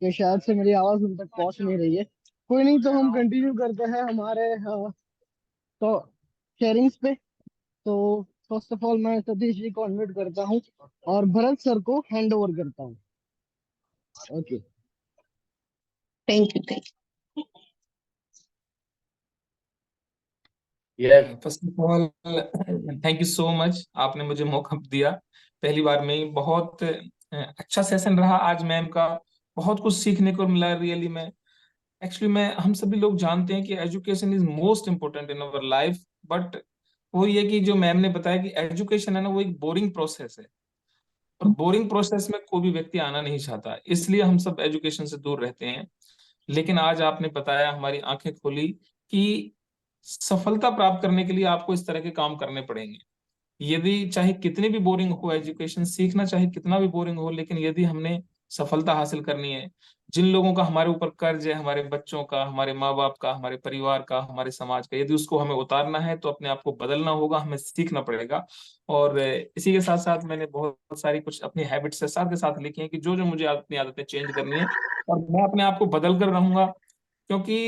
ये शायद से मेरी आवाज उन तक पहुंच नहीं रही है। कोई नहीं, तो हम कंटिन्यू करते हैं हमारे तो शेयरिंग्स पे। तो फर्स्ट ऑफ ऑल मैं सतीश जी को अनम्यूट करता हूँ और भरत सर को हैंड ओवर करता हूँ। Okay. Thank you. First of all thank you so much, आपने मुझे मौका दिया। पहली बार में ही बहुत अच्छा सेशन रहा आज मैम का। बहुत कुछ सीखने को मिला रियली में। एक्चुअली मैं हम सभी लोग जानते हैं कि education is most important in our life, but वो ये कि जो मैम ने बताया कि एजुकेशन है ना, वो एक बोरिंग प्रोसेस है, और बोरिंग प्रोसेस में कोई भी व्यक्ति आना नहीं चाहता, इसलिए हम सब एजुकेशन से दूर रहते हैं। लेकिन आज आपने बताया, हमारी आंखें खोली कि सफलता प्राप्त करने के लिए आपको इस तरह के काम करने पड़ेंगे। यदि चाहे कितनी भी बोरिंग हो एजुकेशन सीखना, चाहे कितना भी बोरिंग हो, लेकिन यदि हमने सफलता हासिल करनी है जिन लोगों का हमारे ऊपर कर्ज है, हमारे बच्चों का, हमारे माँ बाप का, हमारे परिवार का, हमारे समाज का, यदि उसको हमें उतारना है तो अपने आप को बदलना होगा, हमें सीखना पड़ेगा। और इसी के साथ साथ मैंने बहुत सारी कुछ अपनी हैबिट्स के साथ लिखी हैं कि जो जो मुझे अपनी आदतें चेंज करनी है, और मैं अपने आप को बदल कर रहूंगा। क्योंकि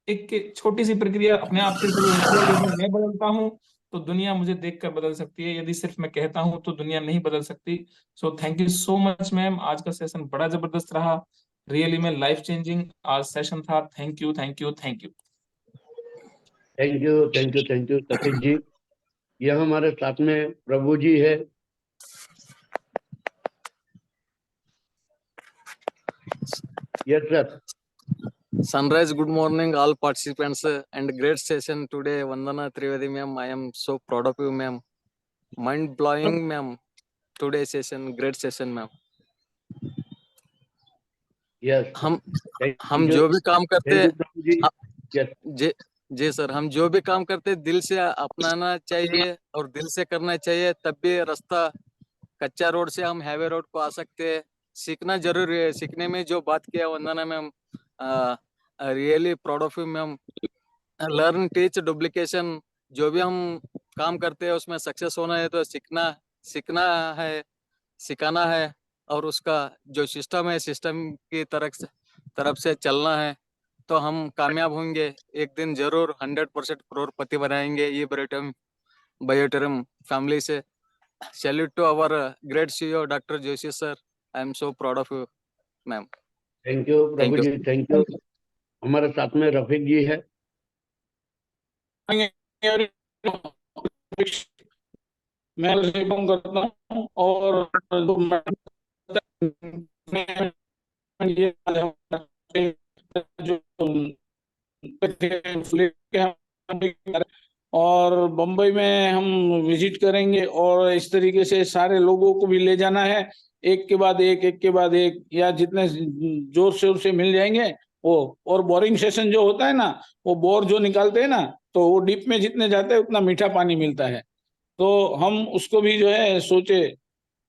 एक छोटी सी प्रक्रिया अपने आप से शुरू होती है। यदि मैं बदलता हूँ तो दुनिया मुझे देखकर बदल सकती है, यदि सिर्फ मैं कहता हूँ तो दुनिया नहीं बदल सकती। So thank you so much ma'am, आज का सेशन बड़ा जबरदस्त रहा, रियली में लाइफ चेंजिंग आज सेशन था। Thank you, thank you, thank you. Thank you, thank you, thank you Satish ji. यह हमारे साथ में प्रभु जी है। Yes sir. Sunrise, good morning, all participants, and great session today. Vandana Trivedi, ma'am. I am so proud of you, ma'am. Mind blowing, ma'am. Today's session, great session, ma'am. Yes, हम thank you, जो भी काम करते thank you Prabhu ji. Yes, जी जी sir, हम जो भी काम करते दिल से अपनाना चाहिए और दिल से करना चाहिए, तब भी रास्ता कच्चा रोड से हम हाईवे रोड को आ सकते हैं। सीखना जरूरी है। सीखने में जो बात किया Vandana ma'am, really proud of you ma'am. Learn teach duplication, जो भी हम काम करते हैं उसमें सक्सेस होना है तो सीखना सीखना है, सिखाना है, और उसका जो सिस्टम है सिस्टम की तरफ से चलना है, तो हम कामयाब होंगे। एक दिन जरूर 100% करोड़पति बनाएंगे ये बायोटेरम फैमिली से। Salute to our great CEO doctor Joshi sir. I am so proud of you ma'am. Thank you Prabhu thank ji, thank you. हमारे साथ में रफीक जी है। मैं रिबॉन्ग करता हूँ और जो ये जो और बम्बई में हम विजिट करेंगे और इस तरीके से सारे लोगों को भी ले जाना है, एक के बाद एक के बाद एक, या जितने जोर से उसे मिल जाएंगे वो। और बोरिंग सेशन जो होता है ना, वो बोर जो निकालते हैं ना, तो वो डीप में जितने जाते हैं उतना मीठा पानी मिलता है। तो हम उसको भी जो है सोचे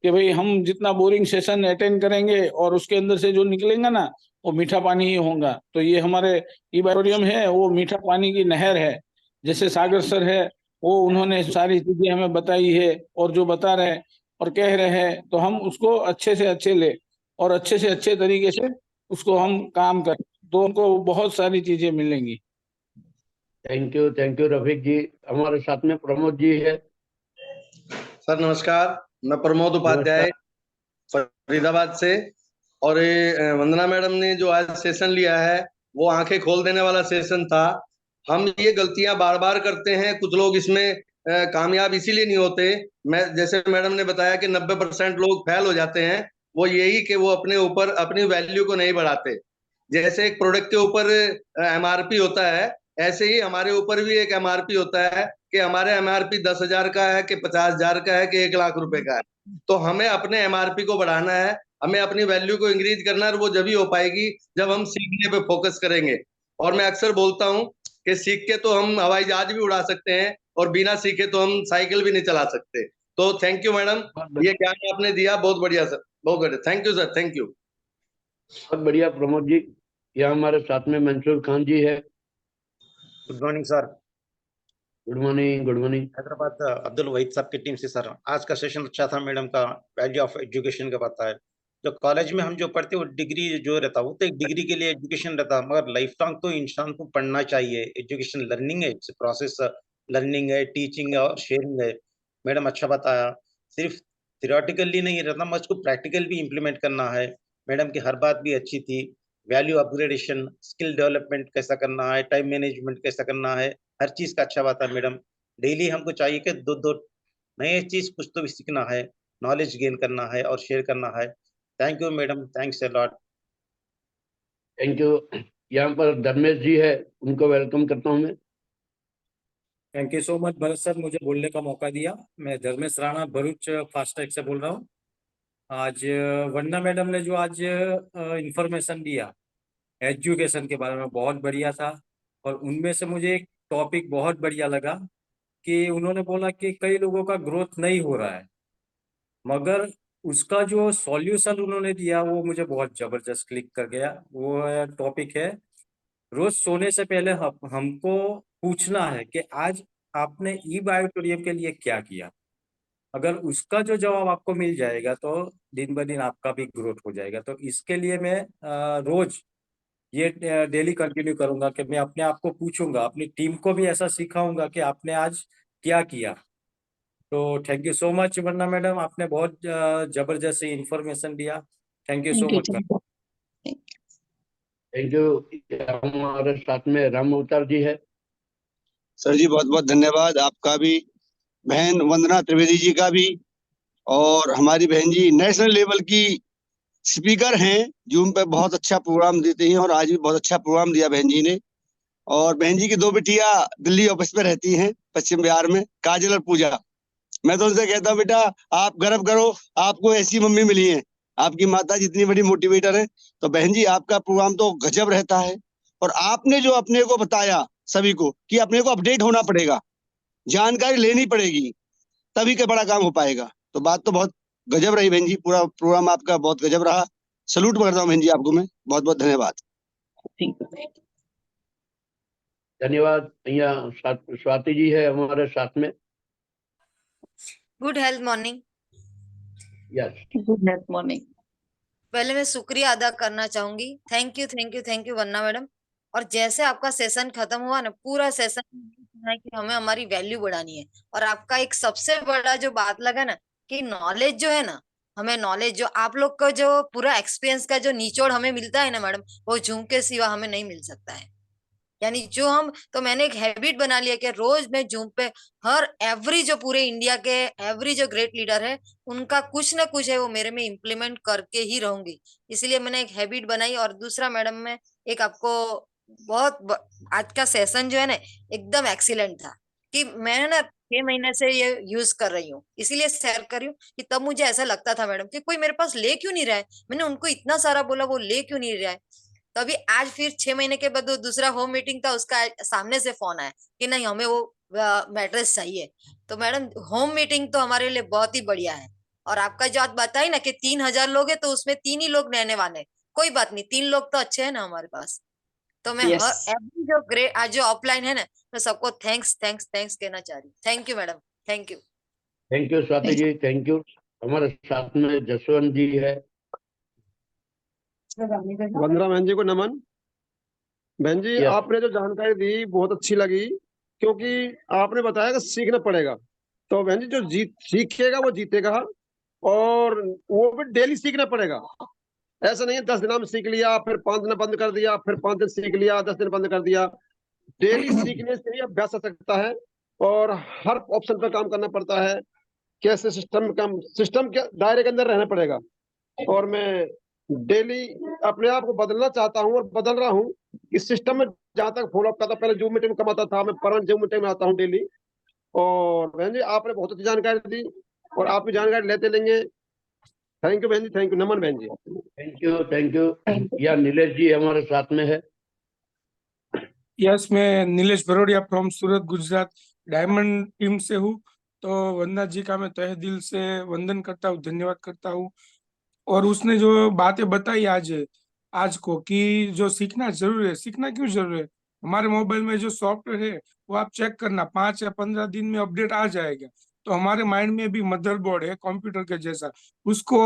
कि भाई हम जितना बोरिंग सेशन अटेंड करेंगे और उसके अंदर से जो निकलेगा ना, वो मीठा पानी ही होगा। तो ये हमारे इबारियम है, वो मीठा पानी की नहर है। जैसे सागर सर है, वो उन्होंने सारी चीजें हमें बताई है, और जो बता रहे हैं और कह रहे हैं, तो हम उसको अच्छे से अच्छे ले और अच्छे से अच्छे तरीके से उसको हम काम करें, तो उनको बहुत सारी चीजें मिलेंगी। थैंक यू रफीक जी। हमारे साथ में प्रमोद जी है। सर नमस्कार, मैं प्रमोद उपाध्याय फरीदाबाद से। और ये वंदना मैडम ने जो आज सेशन लिया है वो आंखें खोल देने वाला सेशन था। हम ये गलतियां बार बार करते हैं, कुछ लोग इसमें कामयाब इसीलिए नहीं होते। मैं जैसे मैडम ने बताया कि 90% लोग फेल हो जाते हैं, वो यही कि वो अपने ऊपर अपनी वैल्यू को नहीं बढ़ाते। जैसे एक प्रोडक्ट के ऊपर एमआरपी होता है, ऐसे ही हमारे ऊपर भी एक एमआरपी होता है कि हमारे एमआरपी 10,000 का है कि 50,000 का है कि 1,00,000 रुपए का है। तो हमें अपने एमआरपी को बढ़ाना है, हमें अपनी वैल्यू को इंक्रीज करना है, और वो जब ही हो पाएगी जब हम सीखने पे फोकस करेंगे। और मैं अक्सर बोलता हूँ कि सीख के तो हम हवाई जहाज भी उड़ा सकते हैं, और बिना सीखे तो हम साइकिल भी नहीं चला सकते। तो थैंक यू मैडम, ये ज्ञान आपने दिया, बहुत बढ़िया सर, बहुत बढ़िया। Thank you sir, thank you. बहुत बढ़िया प्रमोद जी। यह हमारे साथ में मंसूर खान जी है। Good morning sir. Good morning, good morning. Hyderabad Abdul Waheed साहब की टीम से सर, आज का सेशन अच्छा था। मैडम का वैल्यू ऑफ एजुकेशन का पता है। जो कॉलेज में हम जो पढ़ते वो डिग्री जो रहता वो तो एक डिग्री के लिए एजुकेशन रहता, मगर लाइफ लॉन्ग तो इंसान को पढ़ना चाहिए। एजुकेशन लर्निंग है, इट्स प्रोसेस। लर्निंग है, टीचिंग है और शेयरिंग है। मैडम अच्छा बताया, सिर्फ थियोरेटिकली नहीं रहता, मगर उसको प्रैक्टिकल भी इम्प्लीमेंट करना है। मैडम की हर बात भी अच्छी थी। वैल्यू अपग्रेडेशन, स्किल डेवलपमेंट कैसा करना है, टाइम मैनेजमेंट कैसा करना है, हर चीज का अच्छा बात है। मैडम डेली हमको चाहिए कि दो दो नए चीज कुछ तो भी सीखना है, नॉलेज गेन करना है और शेयर करना है। Thank you madam, thanks a lot. Thank you. यहाँ पर धर्मेश जी है, उनको वेलकम करता हूँ मैं। Thank you so much Bharat sir, मुझे बोलने का मौका दिया। मैं धर्मेश राणा भरूच फास्टैग से बोल रहा हूँ। आज वंदना मैडम ने जो आज इंफॉर्मेशन दिया एजुकेशन के बारे में, बहुत बढ़िया था। और उनमें से मुझे एक टॉपिक बहुत बढ़िया लगा कि उन्होंने बोला कि कई लोगों का ग्रोथ नहीं हो रहा है, मगर उसका जो सॉल्यूशन उन्होंने दिया वो मुझे बहुत जबरदस्त क्लिक कर गया। वो टॉपिक है, रोज सोने से पहले हमको पूछना है कि आज आपने ई बायोटोरियम के लिए क्या किया। अगर उसका जो जवाब आपको मिल जाएगा तो दिन ब दिन आपका भी ग्रोथ हो जाएगा। तो इसके लिए मैं रोज ये डेली कंटिन्यू करूंगा कि मैं अपने आप को पूछूंगा, अपनी टीम को भी ऐसा सिखाऊंगा कि आपने आज क्या किया। तो thank you so much Vandana madam, आपने बहुत जबरदस्त इंफॉर्मेशन दिया। Thank you so thank you, much ma'am. Thank you. हमारे साथ में राम अवतार जी है। सर जी बहुत बहुत धन्यवाद आपका भी, बहन वंदना त्रिवेदी जी का भी। और हमारी बहन जी नेशनल लेवल की स्पीकर हैं, जूम पे बहुत अच्छा प्रोग्राम देते हैं और आज भी बहुत अच्छा प्रोग्राम दिया बहन जी ने। और बहन जी की दो बिटिया दिल्ली ऑफिस में रहती हैं पश्चिम बिहार में, काजल और पूजा। मैं तो उनसे कहता हूँ बेटा आप गर्व करो, आपको ऐसी मम्मी मिली है, आपकी माता जितनी बड़ी मोटिवेटर है। तो बहन जी आपका प्रोग्राम तो गजब रहता है। और आपने जो अपने को बताया सभी को कि अपने को अपडेट होना पड़ेगा, जानकारी लेनी पड़ेगी, तभी का बड़ा काम हो पाएगा। तो बात तो बहुत गजब रही बहन जी, पूरा प्रोग्राम आपका बहुत गजब रहा। सलूट करता हूँ बहन जी आपको मैं, बहुत बहुत धन्यवाद। धन्यवाद। यहाँ स्वाति जी है हमारे साथ में। Good health morning. Yes, good morning. पहले मैं शुक्रिया अदा करना चाहूंगी। Thank you thank you thank you Vanna madam. और जैसे आपका सेशन खत्म हुआ ना, पूरा सेशन है कि हमें हमारी वैल्यू बढ़ानी है। और आपका एक सबसे बड़ा जो बात लगा ना कि नॉलेज जो है ना, हमें नॉलेज जो आप लोग का जो पूरा एक्सपीरियंस का जो निचोड़ हमें मिलता है ना मैडम, वो जूम के सिवा हमें नहीं मिल सकता है। यानी जो हम तो मैंने एक हैबिट बना लिया कि रोज मैं जूम पे हर एवरी जो पूरे इंडिया के एवरी जो ग्रेट लीडर है उनका कुछ ना कुछ है वो मेरे में इम्प्लीमेंट करके ही रहूंगी। इसलिए मैंने एक हैबिट बनाई। और दूसरा मैडम में एक आपको आज का सेशन जो है ना एकदम एक्सीलेंट था कि मैंने ना 6 महीने से ये यूज कर रही हूँ, इसीलिए शेयर कर रही हूँ कि तब मुझे ऐसा लगता था मैडम कि कोई मेरे पास ले क्यों नहीं रहा है। मैंने उनको इतना सारा बोला, वो ले क्यों नहीं रहा है। तो अभी आज फिर 6 महीने के बाद वो दूसरा होम मीटिंग था, उसका सामने से फोन आया कि नहीं हमें वो मैट्रेस चाहिए। तो मैडम होम मीटिंग तो हमारे लिए बहुत ही बढ़िया है। और आपका जो आप बताई ना कि 3,000 लोग है तो उसमें 3 ही लोग रहने वाले हैं। कोई बात नहीं, 3 लोग तो अच्छे हैं ना हमारे पास। तो मैं यस, हर एवरी जो ग्रेट आज जो ऑफलाइन है ना, मैं सबको थैंक्स थैंक्स थैंक्स कहना चाह रही हूँ। Thank you madam, thank you. Thank you Swati ji, thank you. हमारे साथ में जसवंत जी है। वंदना बहन जी को नमन। बहन जी यस, आपने जो जानकारी दी बहुत अच्छी लगी, क्योंकि आपने बताया कि सीखना पड़ेगा। तो बहन जी जो सीखेगा वो जीतेगा, और वो भी डेली सीखना पड़ेगा। ऐसा नहीं है 10 दिन में सीख लिया फिर 5 दिन बंद कर दिया, फिर 5 दिन सीख लिया 10 दिन बंद कर दिया। डेली सीखने से ही अभ्यास आ सकता है और हर ऑप्शन पर काम करना पड़ता है। कैसे सिस्टम के दायरे के अंदर रहना पड़ेगा। और मैं डेली अपने आप को बदलना चाहता हूँ और बदल रहा हूँ इस सिस्टम में। जहां तक फॉलो अप करता, पहले जूम मीटिंग में कमाता था, मैं परमानेंट जूम मीटिंग में आता हूँ डेली। और बहन जी आपने बहुत अच्छी जानकारी दी और आप भी जानकारी लेते लेंगे। थैंक यू बहन जी, थैंक यू। नमन बहन ji. Thank you, thank you. या नीलेश जी हमारे साथ में है। यस, मैं Nilesh Bharodiya from Surat Gujarat diamond team से हूँ। तो वंदना जी का मैं तहे दिल से वंदन करता हूँ, धन्यवाद करता हूँ। और उसने जो बातें बताई आज को कि जो सीखना जरूरी है, सीखना क्यों जरूरी है। हमारे मोबाइल में जो सॉफ्टवेयर है वो आप चेक करना, 5 या 15 दिन में अपडेट आ जाएगा। तो हमारे माइंड में भी मदरबोर्ड है कंप्यूटर के जैसा, उसको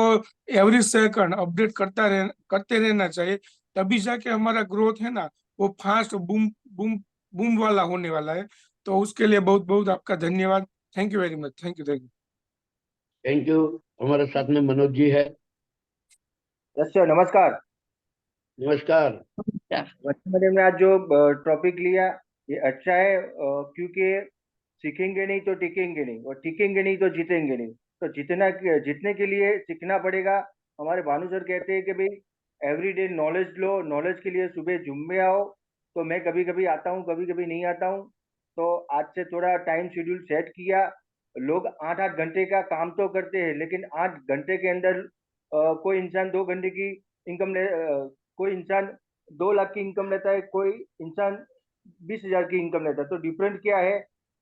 एवरी सेकंड अपडेट करते रहना चाहिए। तभी जाके हमारा ग्रोथ है ना वो फास्ट बूम बूम बूम वाला होने वाला है। तो उसके लिए बहुत बहुत आपका धन्यवाद। Thank you very much. Thank you, thank you. Thank you. हमारे साथ में मनोज जी है। यस सर, नमस्कार। नमस्कार। मैडम ने आज जो टॉपिक लिया ये अच्छा है, क्योंकि सीखेंगे नहीं तो टिकेंगे नहीं, और टिकेंगे नहीं तो जीतेंगे नहीं। तो जीतने के लिए सीखना पड़ेगा। हमारे भानु सर कहते हैं कि भाई एवरीडे नॉलेज लो, नॉलेज के लिए सुबह जिम में आओ। तो मैं कभी कभी आता हूँ, कभी कभी नहीं आता हूँ। तो आज से थोड़ा टाइम शेड्यूल सेट किया। लोग 8-8 घंटे का काम तो करते हैं, लेकिन 8 घंटे के अंदर कोई इंसान 2 घंटे की इनकम कोई इंसान 2 लाख की इनकम लेता है, कोई इंसान 20,000 की इनकम लेता है। तो डिफरेंट क्या है,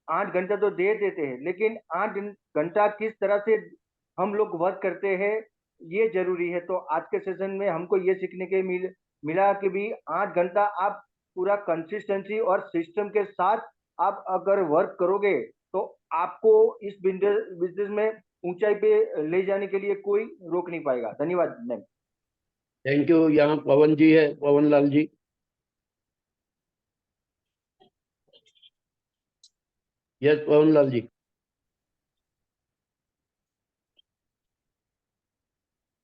8 घंटा तो दे देते हैं, लेकिन 8 घंटा किस तरह से हम लोग वर्क करते हैं, ये जरूरी है। तो आज के सेशन में हमको ये सीखने के मिला कि भी 8 घंटा आप पूरा कंसिस्टेंसी और सिस्टम के साथ आप अगर वर्क करोगे तो आपको इस बिजनेस में ऊंचाई पे ले जाने के लिए कोई रोक नहीं पाएगा। धन्यवाद मैम। Thank you. यहाँ पवन जी है, पवन लाल जी। यस पवन लाल जी।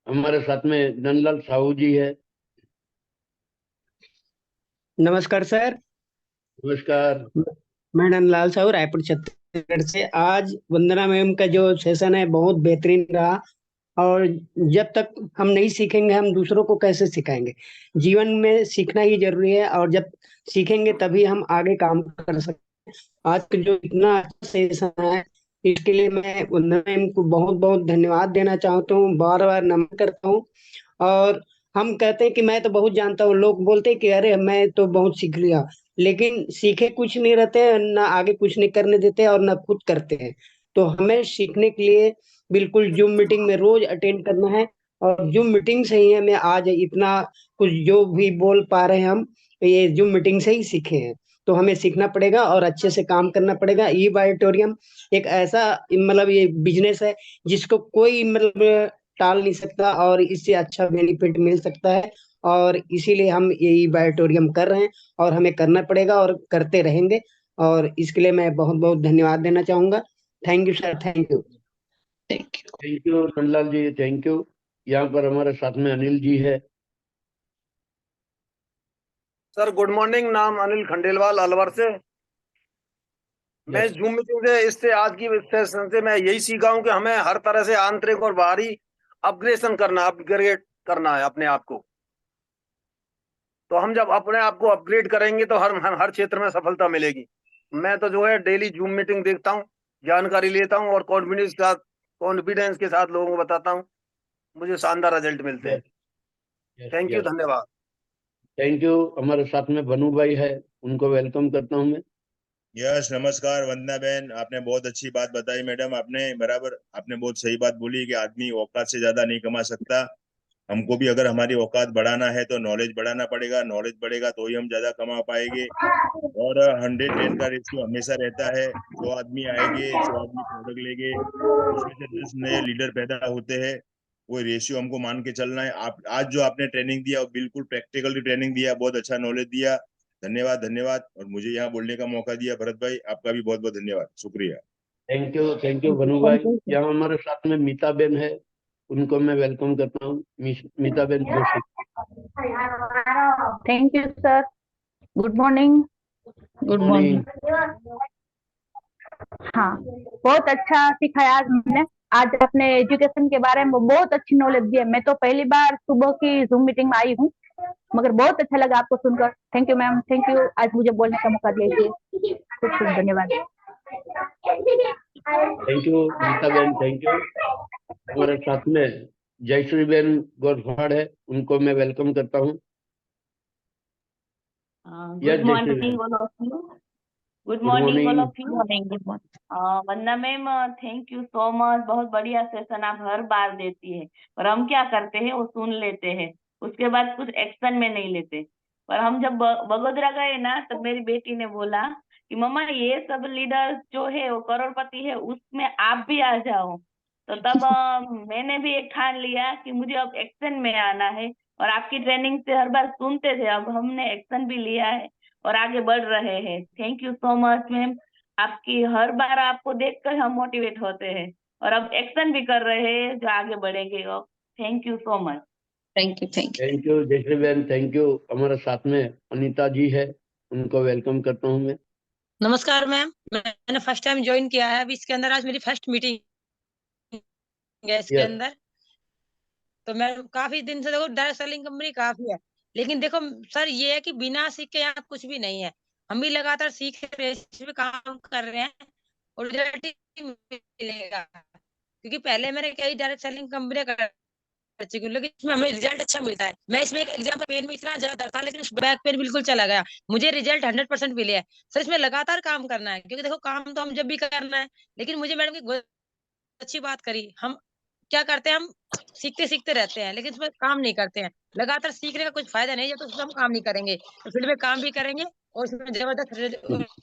हमारे साथ में नंदलाल साहू जी है। नमस्कार सर। नमस्कार। मैं नंदलाल साहू, रायपुर छत्तीसगढ़ से। आज वंदना मैम का जो सेशन है बहुत बेहतरीन रहा। और जब तक हम नहीं सीखेंगे हम दूसरों को कैसे सिखाएंगे। जीवन में सीखना ही जरूरी है और जब सीखेंगे तभी हम आगे काम कर सकते हैं। आज का जो इतना अच्छा सेशन है इसके लिए मैं वंदना मैम को बहुत बहुत धन्यवाद देना चाहता हूँ, बार बार नमन करता हूँ। और हम कहते हैं कि मैं तो बहुत जानता हूँ, लोग बोलते हैं कि अरे मैं तो बहुत सीख लिया, लेकिन सीखे कुछ नहीं रहते, ना आगे कुछ नहीं करने देते और ना खुद करते हैं। तो हमें सीखने के लिए बिल्कुल जूम मीटिंग में रोज अटेंड करना है। और जूम मीटिंग से ही हमें आज इतना कुछ जो भी बोल पा रहे हैं हम ये जूम मीटिंग से ही सीखे हैं। तो हमें सीखना पड़ेगा और अच्छे से काम करना पड़ेगा। ई बायोटोरियम एक ऐसा मतलब ये बिजनेस है जिसको कोई मतलब टाल नहीं सकता और इससे अच्छा बेनिफिट मिल सकता है। और इसीलिए हम ये बायोटोरियम कर रहे हैं और हमें करना पड़ेगा और करते रहेंगे। और इसके लिए मैं बहुत बहुत धन्यवाद देना चाहूंगा। Thank you sir, thank you. Thank you Nandlal ji, thank you. यहाँ पर हमारे साथ में अनिल जी है। Sir good morning. नाम अनिल खंडेलवाल, अलवर से। मैं यस जूम मीटिंग से इससे आज की सेशन से मैं यही सीखा हूं कि हमें हर तरह से आंतरिक और बाहरी अपग्रेड करना है अपने आप को। तो हम जब अपने आप को अपग्रेड करेंगे तो हर क्षेत्र में सफलता मिलेगी। मैं तो जो है डेली जूम मीटिंग देखता हूँ, जानकारी लेता हूँ और कॉन्फिडेंस के साथ लोगों को बताता हूँ। मुझे शानदार रिजल्ट मिलते हैं। यस थैंक यू, यस धन्यवाद। Thank you. हमारे साथ में बनू भाई है, उनको वेलकम करता हूँ मैं। यस नमस्कार वंदना बहन, आपने बहुत अच्छी बात बताई मैडम। आपने बहुत सही बात बोली कि आदमी औकात से ज्यादा नहीं कमा सकता। हमको भी अगर हमारी औकात बढ़ाना है तो नॉलेज बढ़ाना पड़ेगा, नॉलेज बढ़ेगा तो ही हम ज्यादा कमा पाएंगे। और 100-10 का रेशियो हमेशा रहता है। 100 आदमी आएंगे, 100 आदमी प्रोडक्ट लेंगे, उसमें से 10 नए लीडर पैदा होते हैं। वो रेशियो हमको मान के चलना है। आप आज जो आपने ट्रेनिंग दिया बिल्कुल प्रैक्टिकली ट्रेनिंग दिया, बहुत अच्छा नॉलेज दिया। धन्यवाद धन्यवाद। और मुझे यहाँ बोलने का मौका दिया भरत भाई, आपका भी बहुत बहुत धन्यवाद, शुक्रिया। थैंक यू बनू भाई। यहाँ हमारे साथ में मीता बेन है, उनको मैं वेलकम करता हूँ। Meeta ben Joshi. Thank you sir. Good morning. Good morning. हाँ, बहुत अच्छा सिखाया आज हमने। आज अपने एजुकेशन के बारे में बहुत अच्छी नॉलेज दी है। मैं तो पहली बार सुबह की जूम मीटिंग में आई हूँ, मगर बहुत अच्छा लगा आपको सुनकर। Thank you ma'am, thank you आज मुझे बोलने का मौका दिया। खूब खूब धन्यवाद। Thank you Meeta ben, thank you. हमारे साथ में जयश्री बेन गोरफाड़ है, उनको मैं वेलकम करता हूँ। Good morning all of you. Good morning all of you. Vandana ma'am, thank you so much. बहुत बढ़िया सेशन आप हर बार देती है, पर हम क्या करते हैं वो सुन लेते हैं, उसके बाद कुछ एक्शन में नहीं लेते। पर हम जब बगोदरा गए ना तब मेरी बेटी ने बोला कि मम्मा ये सब लीडर जो है वो करोड़पति है, उसमें आप भी आ जाओ। तो तब मैंने भी एक ठान लिया कि मुझे अब एक्शन में आना है। और आपकी ट्रेनिंग से हर बार सुनते थे, अब हमने एक्शन भी लिया है और आगे बढ़ रहे हैं। Thank you so much ma'am. आपकी हर बार आपको देखकर हम मोटिवेट होते हैं और अब एक्शन भी कर रहे हैं जो आगे बढ़ेंगे। Thank you so much. Thank you, thank you. Thank you Jayshree ben, thank you. हमारे साथ में अनीता जी है, उनको वेलकम करता हूँ मैं। नमस्कार मैम, मैंने फर्स्ट टाइम ज्वाइन किया है। अभी इसके अंदर आज मेरी फर्स्ट मीटिंग है इसके अंदर। तो मैं काफी दिन से देखो डायरेक्ट सेलिंग कंपनी काफी है, लेकिन देखो सर ये है कि बिना सीख के यहाँ कुछ भी नहीं है। हम भी लगातार सीख रहे हैं, इस पे काम कर रहे हैं और रिजल्ट मिलेगा। क्योंकि पहले मैंने कई डायरेक्ट सेलिंग कंपनी कर चुकी हूँ, लेकिन इसमें हमें रिजल्ट अच्छा मिलता है। मैं इसमें एक एग्जाम्पल पेन में इतना ज्यादा था, लेकिन बैक पेन बिल्कुल चला गया। मुझे रिजल्ट 100% मिले है। सर इसमें लगातार काम करना है, क्योंकि देखो काम तो हम जब भी करना है, लेकिन मुझे मैडम की अच्छी बात करी, हम क्या करते हैं हम, सीखते सीखते रहते हैं लेकिन उसमें काम नहीं करते हैं। लगातार सीखने का कुछ फायदा नहीं है जब तक उसमें हम काम नहीं करेंगे। तो फील्ड में काम भी करेंगे और उसमें जबरदस्त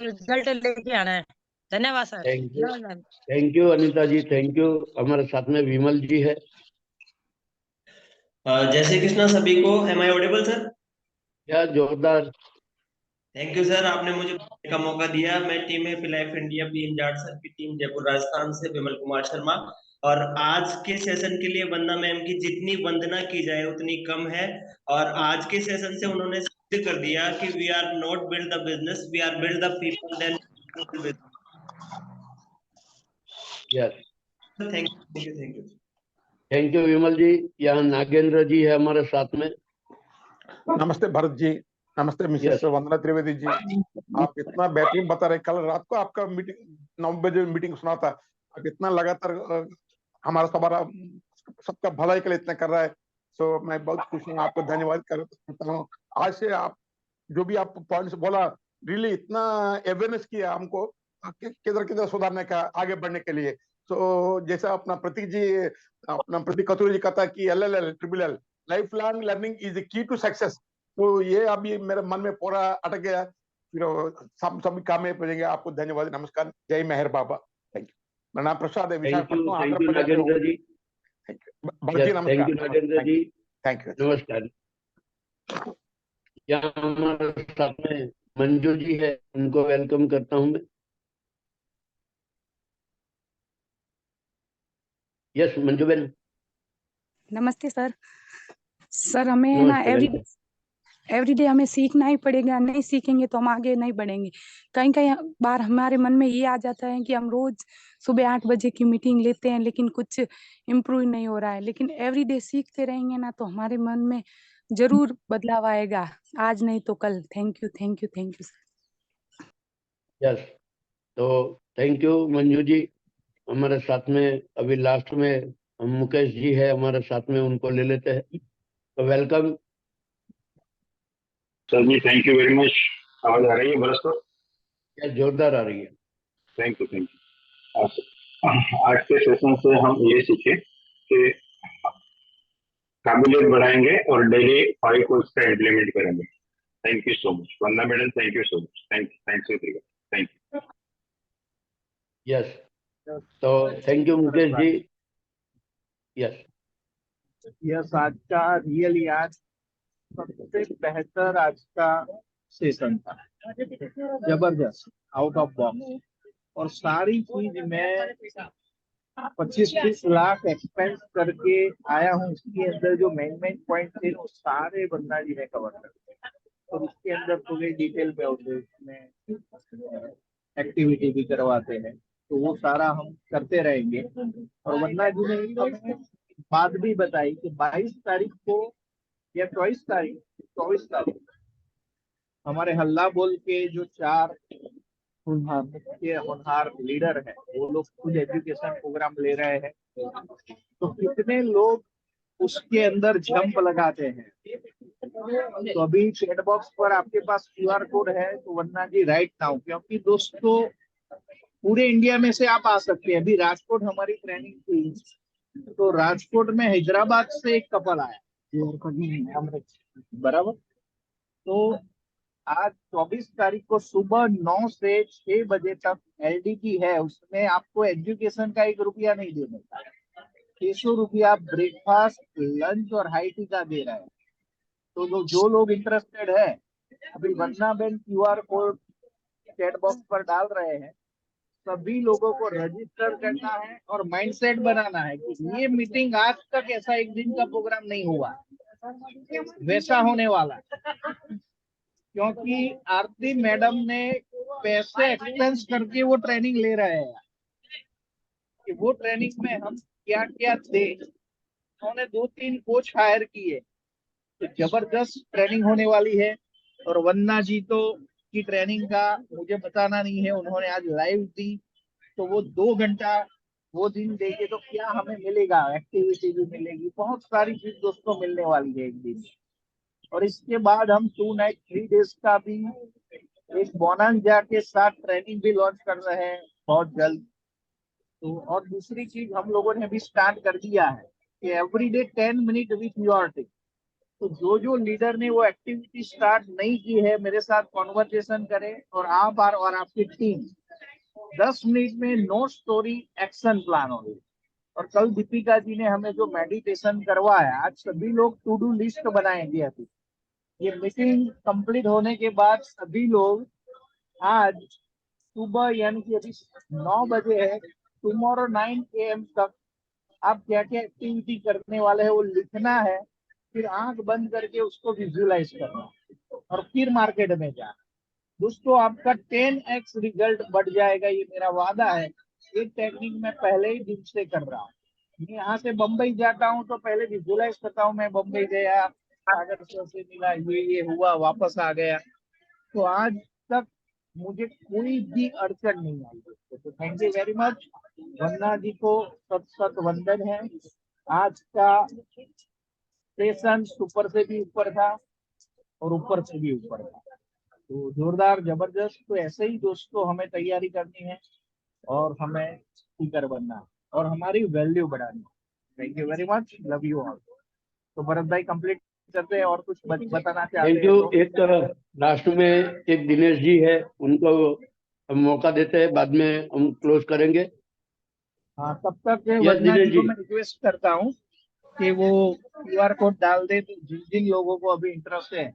रिजल्ट लेके आना है। धन्यवाद sir. Thank you Anita ji, thank you. हमारे साथ में विमल जी है। जय श्री कृष्णा सभी को। Am I audible sir? क्या जोरदार। थैंक यू सर, आपने मुझे बोलने का मौका दिया। मैं team happy life India BM Jat sir की टीम जयपुर राजस्थान से विमल कुमार शर्मा। और आज के सेशन के लिए वंदना मैम की जितनी वंदना की जाए उतनी कम है। और आज के सेशन से उन्होंने सिद्ध कर दिया कि we are not build the business, we are build the people then. Yes, thank you thank you. Thank you Vimal ji. यहाँ नागेंद्र जी है हमारे साथ में। नमस्ते भरत जी, नमस्ते मिसेस वंदना त्रिवेदी जी। आप इतना बेहतरीन बता रहे। कल रात को आपका मीटिंग 9 बजे मीटिंग सुना था। आप इतना लगातार हमारा सबका भलाई के लिए इतना कर रहा है। सो मैं बहुत खुश हूँ, आपको धन्यवाद करता हूँ। आज से आप जो भी आप पॉइंट्स बोला, रियली इतना अवेयरनेस किया हमको किधर किधर सुधारने का, आगे बढ़ने के लिए। सो जैसा अपना प्रतीक कतूरी जी कहता है कि LLL triple L life long learning is the key to success. तो ये अभी मेरे मन में पूरा अटक गया। फिर सभी काम में पड़ेंगे। आपको धन्यवाद, नमस्कार, जय मेहर बाबा। Thank you. मेरा नाम प्रसाद है, विशाखापट्टनम आंध्र प्रदेश से हूँ। जी। भरत जी नमस्कार। Thank you Nagendra ji, thank you. नमस्कार। यहाँ हमारे साथ में मंजू जी है, उनको वेलकम करता हूँ मैं। Yes Manju Ben. नमस्ते सर। सर हमें ना नमस्ते। एवरीडे हमें सीखना ही पड़ेगा। नहीं सीखेंगे तो हम आगे नहीं बढ़ेंगे। कहीं कहीं बार हमारे मन में ये आ जाता है कि हम रोज सुबह 8 बजे की मीटिंग लेते हैं लेकिन कुछ इम्प्रूव नहीं हो रहा है। लेकिन एवरीडे सीखते रहेंगे ना तो हमारे मन में जरूर बदलाव आएगा, आज नहीं तो कल। Thank you thank you thank you sir. Yes, तो थैंक यू मंजू जी। हमारे साथ में अभी लास्ट में मुकेश जी है हमारे साथ में, उनको ले लेते हैं। तो welcome sir ji, thank you very much. आवाज आ रही है भरत सर? क्या जोरदार आ रही है। Thank you thank you. आज के सेशन से हम ये सीखे कि काबिलियत बढ़ाएंगे और डेली 5 कोर्स का इम्प्लीमेंट करेंगे। Thank you so much Vandana madam, thank you so much. Thanks thank you. Yes, तो thank you Mukesh ji. Yes yes, आज का रियली आज सबसे बेहतर आज का सेशन था। जबरदस्त, आउट ऑफ बॉक्स। और सारी चीज मैं 25-30 लाख एक्सपेंस करके आया हूँ। इसके अंदर जो मेन पॉइंट थे वो सारे वंदना जी ने कवर कर दिए। और उसके अंदर पूरे डिटेल में होते, उसमें एक्टिविटी भी करवाते हैं, तो वो सारा हम करते रहेंगे। और वंदना जी ने हमें बात भी बताई कि 22 तारीख को या 24 तारीख हमारे हल्ला बोल के जो 4 मुख्य होनहार लीडर है वो लोग खुद एजुकेशन प्रोग्राम ले रहे हैं। तो कितने लोग उसके अंदर जंप लगाते हैं। तो अभी चैट बॉक्स पर आपके पास QR कोड है, तो वरना जी राइट नाउ, क्योंकि दोस्तों पूरे इंडिया में से आप आ सकते हैं। अभी राजकोट हमारी ट्रेनिंग थी, तो राजकोट में हैदराबाद से एक कपल आया बराबर। तो आज 24 तारीख को सुबह 9 से 6 बजे तक LDP है, उसमें आपको एजुकेशन का 1 रुपया नहीं देने का। 600 रुपया ब्रेकफास्ट, लंच और हाई टी का दे रहा है। तो जो लोग इंटरेस्टेड है, अभी Vandana ben QR code chat box पर डाल रहे हैं, सभी लोगों को रजिस्टर करना है और माइंडसेट बनाना है कि ये मीटिंग आज तक ऐसा एक दिन का प्रोग्राम नहीं हुआ, वैसा होने वाला। क्योंकि आरती मैडम ने पैसे एक्सपेंस करके वो ट्रेनिंग ले रहे हैं कि वो ट्रेनिंग में हम क्या क्या थे। उन्होंने 2-3 कोच हायर किए, तो जबरदस्त ट्रेनिंग होने वाली है। और वंदना जी तो की ट्रेनिंग का मुझे बताना नहीं है, उन्होंने आज लाइव दी, तो वो 2 घंटा वो दिन देंगे तो क्या हमें मिलेगा, एक्टिविटी भी मिलेगी, बहुत सारी चीज दोस्तों मिलने वाली है एक दिन। और इसके बाद हम 2 नाइट 3 डेज का भी एक बोनांजा के साथ ट्रेनिंग भी लॉन्च कर रहे हैं बहुत जल्द। तो और दूसरी चीज हम लोगों ने अभी स्टार्ट कर दिया है कि everyday 10 minute with your team. तो जो लीडर ने वो एक्टिविटी स्टार्ट नहीं की है, मेरे साथ कॉन्वर्सेशन करें और आप और आपकी टीम 10 मिनट में नो स्टोरी एक्शन प्लान होगी। और कल दीपिका जी ने हमें जो मेडिटेशन करवाया, आज सभी लोग टू डू लिस्ट बनाएंगे। अभी ये मीटिंग कंप्लीट होने के बाद सभी लोग आज सुबह यानी कि अभी 9 बजे है, टुमारो 9 AM तक आप क्या क्या एक्टिविटी करने वाले हैं वो लिखना है, फिर आंख बंद करके उसको विजुअलाइज करना और फिर मार्केट में जाना। दोस्तों आपका 10x रिजल्ट बढ़ जाएगा, ये मेरा वादा है। ये टेक्निक मैं पहले ही दिन से कर रहा हूँ। मैं यहाँ से बम्बई जाता हूँ तो पहले विजुअलाइज करता हूँ, मैं बम्बई गया, सागर सर से मिला, ये हुआ, वापस आ गया। तो आज तक मुझे कोई भी अड़चन नहीं आई। तो थैंक यू वेरी मच। वंदना जी को सत वंदन है। आज का सेशन सुपर से भी ऊपर था और ऊपर से भी ऊपर था, तो जोरदार जबरदस्त। तो ऐसे ही दोस्तों हमें तैयारी करनी है और हमें स्पीकर बनना है और हमारी वैल्यू बढ़ानी है। Thank you very much, love you all. तो भरत भाई कंप्लीट करते हैं और कुछ बताना चाहते हैं? Thank you. एक लास्ट में एक दिनेश जी है, उनको हम मौका देते हैं, बाद में हम क्लोज करेंगे। हाँ, तब तक वंदना जी को मैं रिक्वेस्ट करता हूँ कि वो QR कोड डाल दे, तो जिन लोगों को अभी इंटरेस्ट है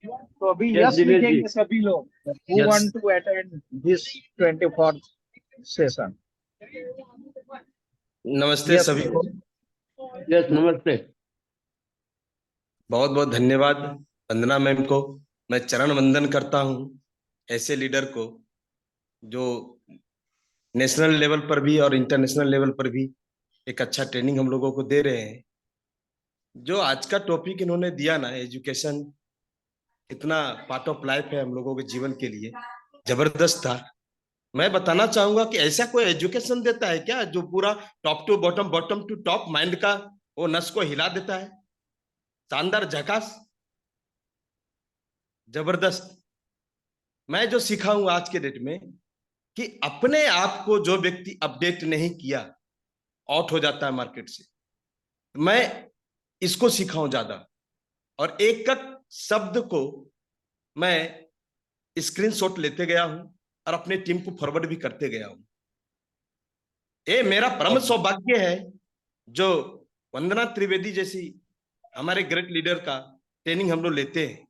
तो अभी यस लिखेंगे सभी लोग who want to attend this 24th session। नमस्ते सभी को। यस नमस्ते। बहुत बहुत धन्यवाद वंदना मैम को। मैं चरण वंदन करता हूँ ऐसे लीडर को जो नेशनल लेवल पर भी और इंटरनेशनल लेवल पर भी एक अच्छा ट्रेनिंग हम लोगों को दे रहे हैं। जो आज का टॉपिक इन्होंने दिया ना, एजुकेशन इतना पार्ट ऑफ लाइफ है हम लोगों के जीवन के लिए, जबरदस्त था। मैं बताना चाहूंगा कि ऐसा कोई एजुकेशन देता है क्या जो पूरा top to bottom, bottom to top mind का वो नस को हिला देता है? शानदार, झकास, जबरदस्त। मैं जो सीखा हूं आज के डेट में कि अपने आप को जो व्यक्ति अपडेट नहीं किया आउट हो जाता है मार्केट से। मैं इसको सीखा हूं ज्यादा, और एक शब्द को मैं स्क्रीनशॉट लेते गया हूं और अपने टीम को फॉरवर्ड भी करते गया हूं। ये मेरा परम सौभाग्य है जो वंदना त्रिवेदी जैसी हमारे ग्रेट लीडर का ट्रेनिंग हम लोग लेते हैं,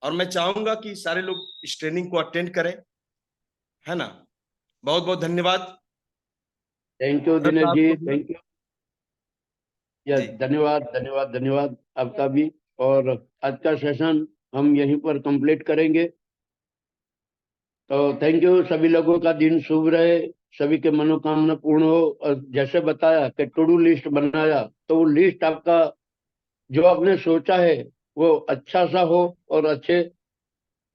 और मैं चाहूंगा कि सारे लोग इस ट्रेनिंग को अटेंड करें, है ना। बहुत बहुत धन्यवाद। Thank you Dinesh ji, thank you. Yes, धन्यवाद धन्यवाद धन्यवाद आपका भी। और आज का सेशन हम यहीं पर कंप्लीट करेंगे। तो थैंक यू। सभी लोगों का दिन शुभ रहे, सभी के मनोकामना पूर्ण हो। और जैसे बताया कि टू डू लिस्ट बनाया, तो वो लिस्ट आपका जो आपने सोचा है वो अच्छा सा हो और अच्छे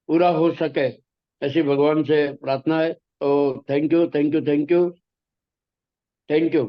पूरा हो सके, ऐसी भगवान से प्रार्थना है। तो thank you thank you thank you thank you.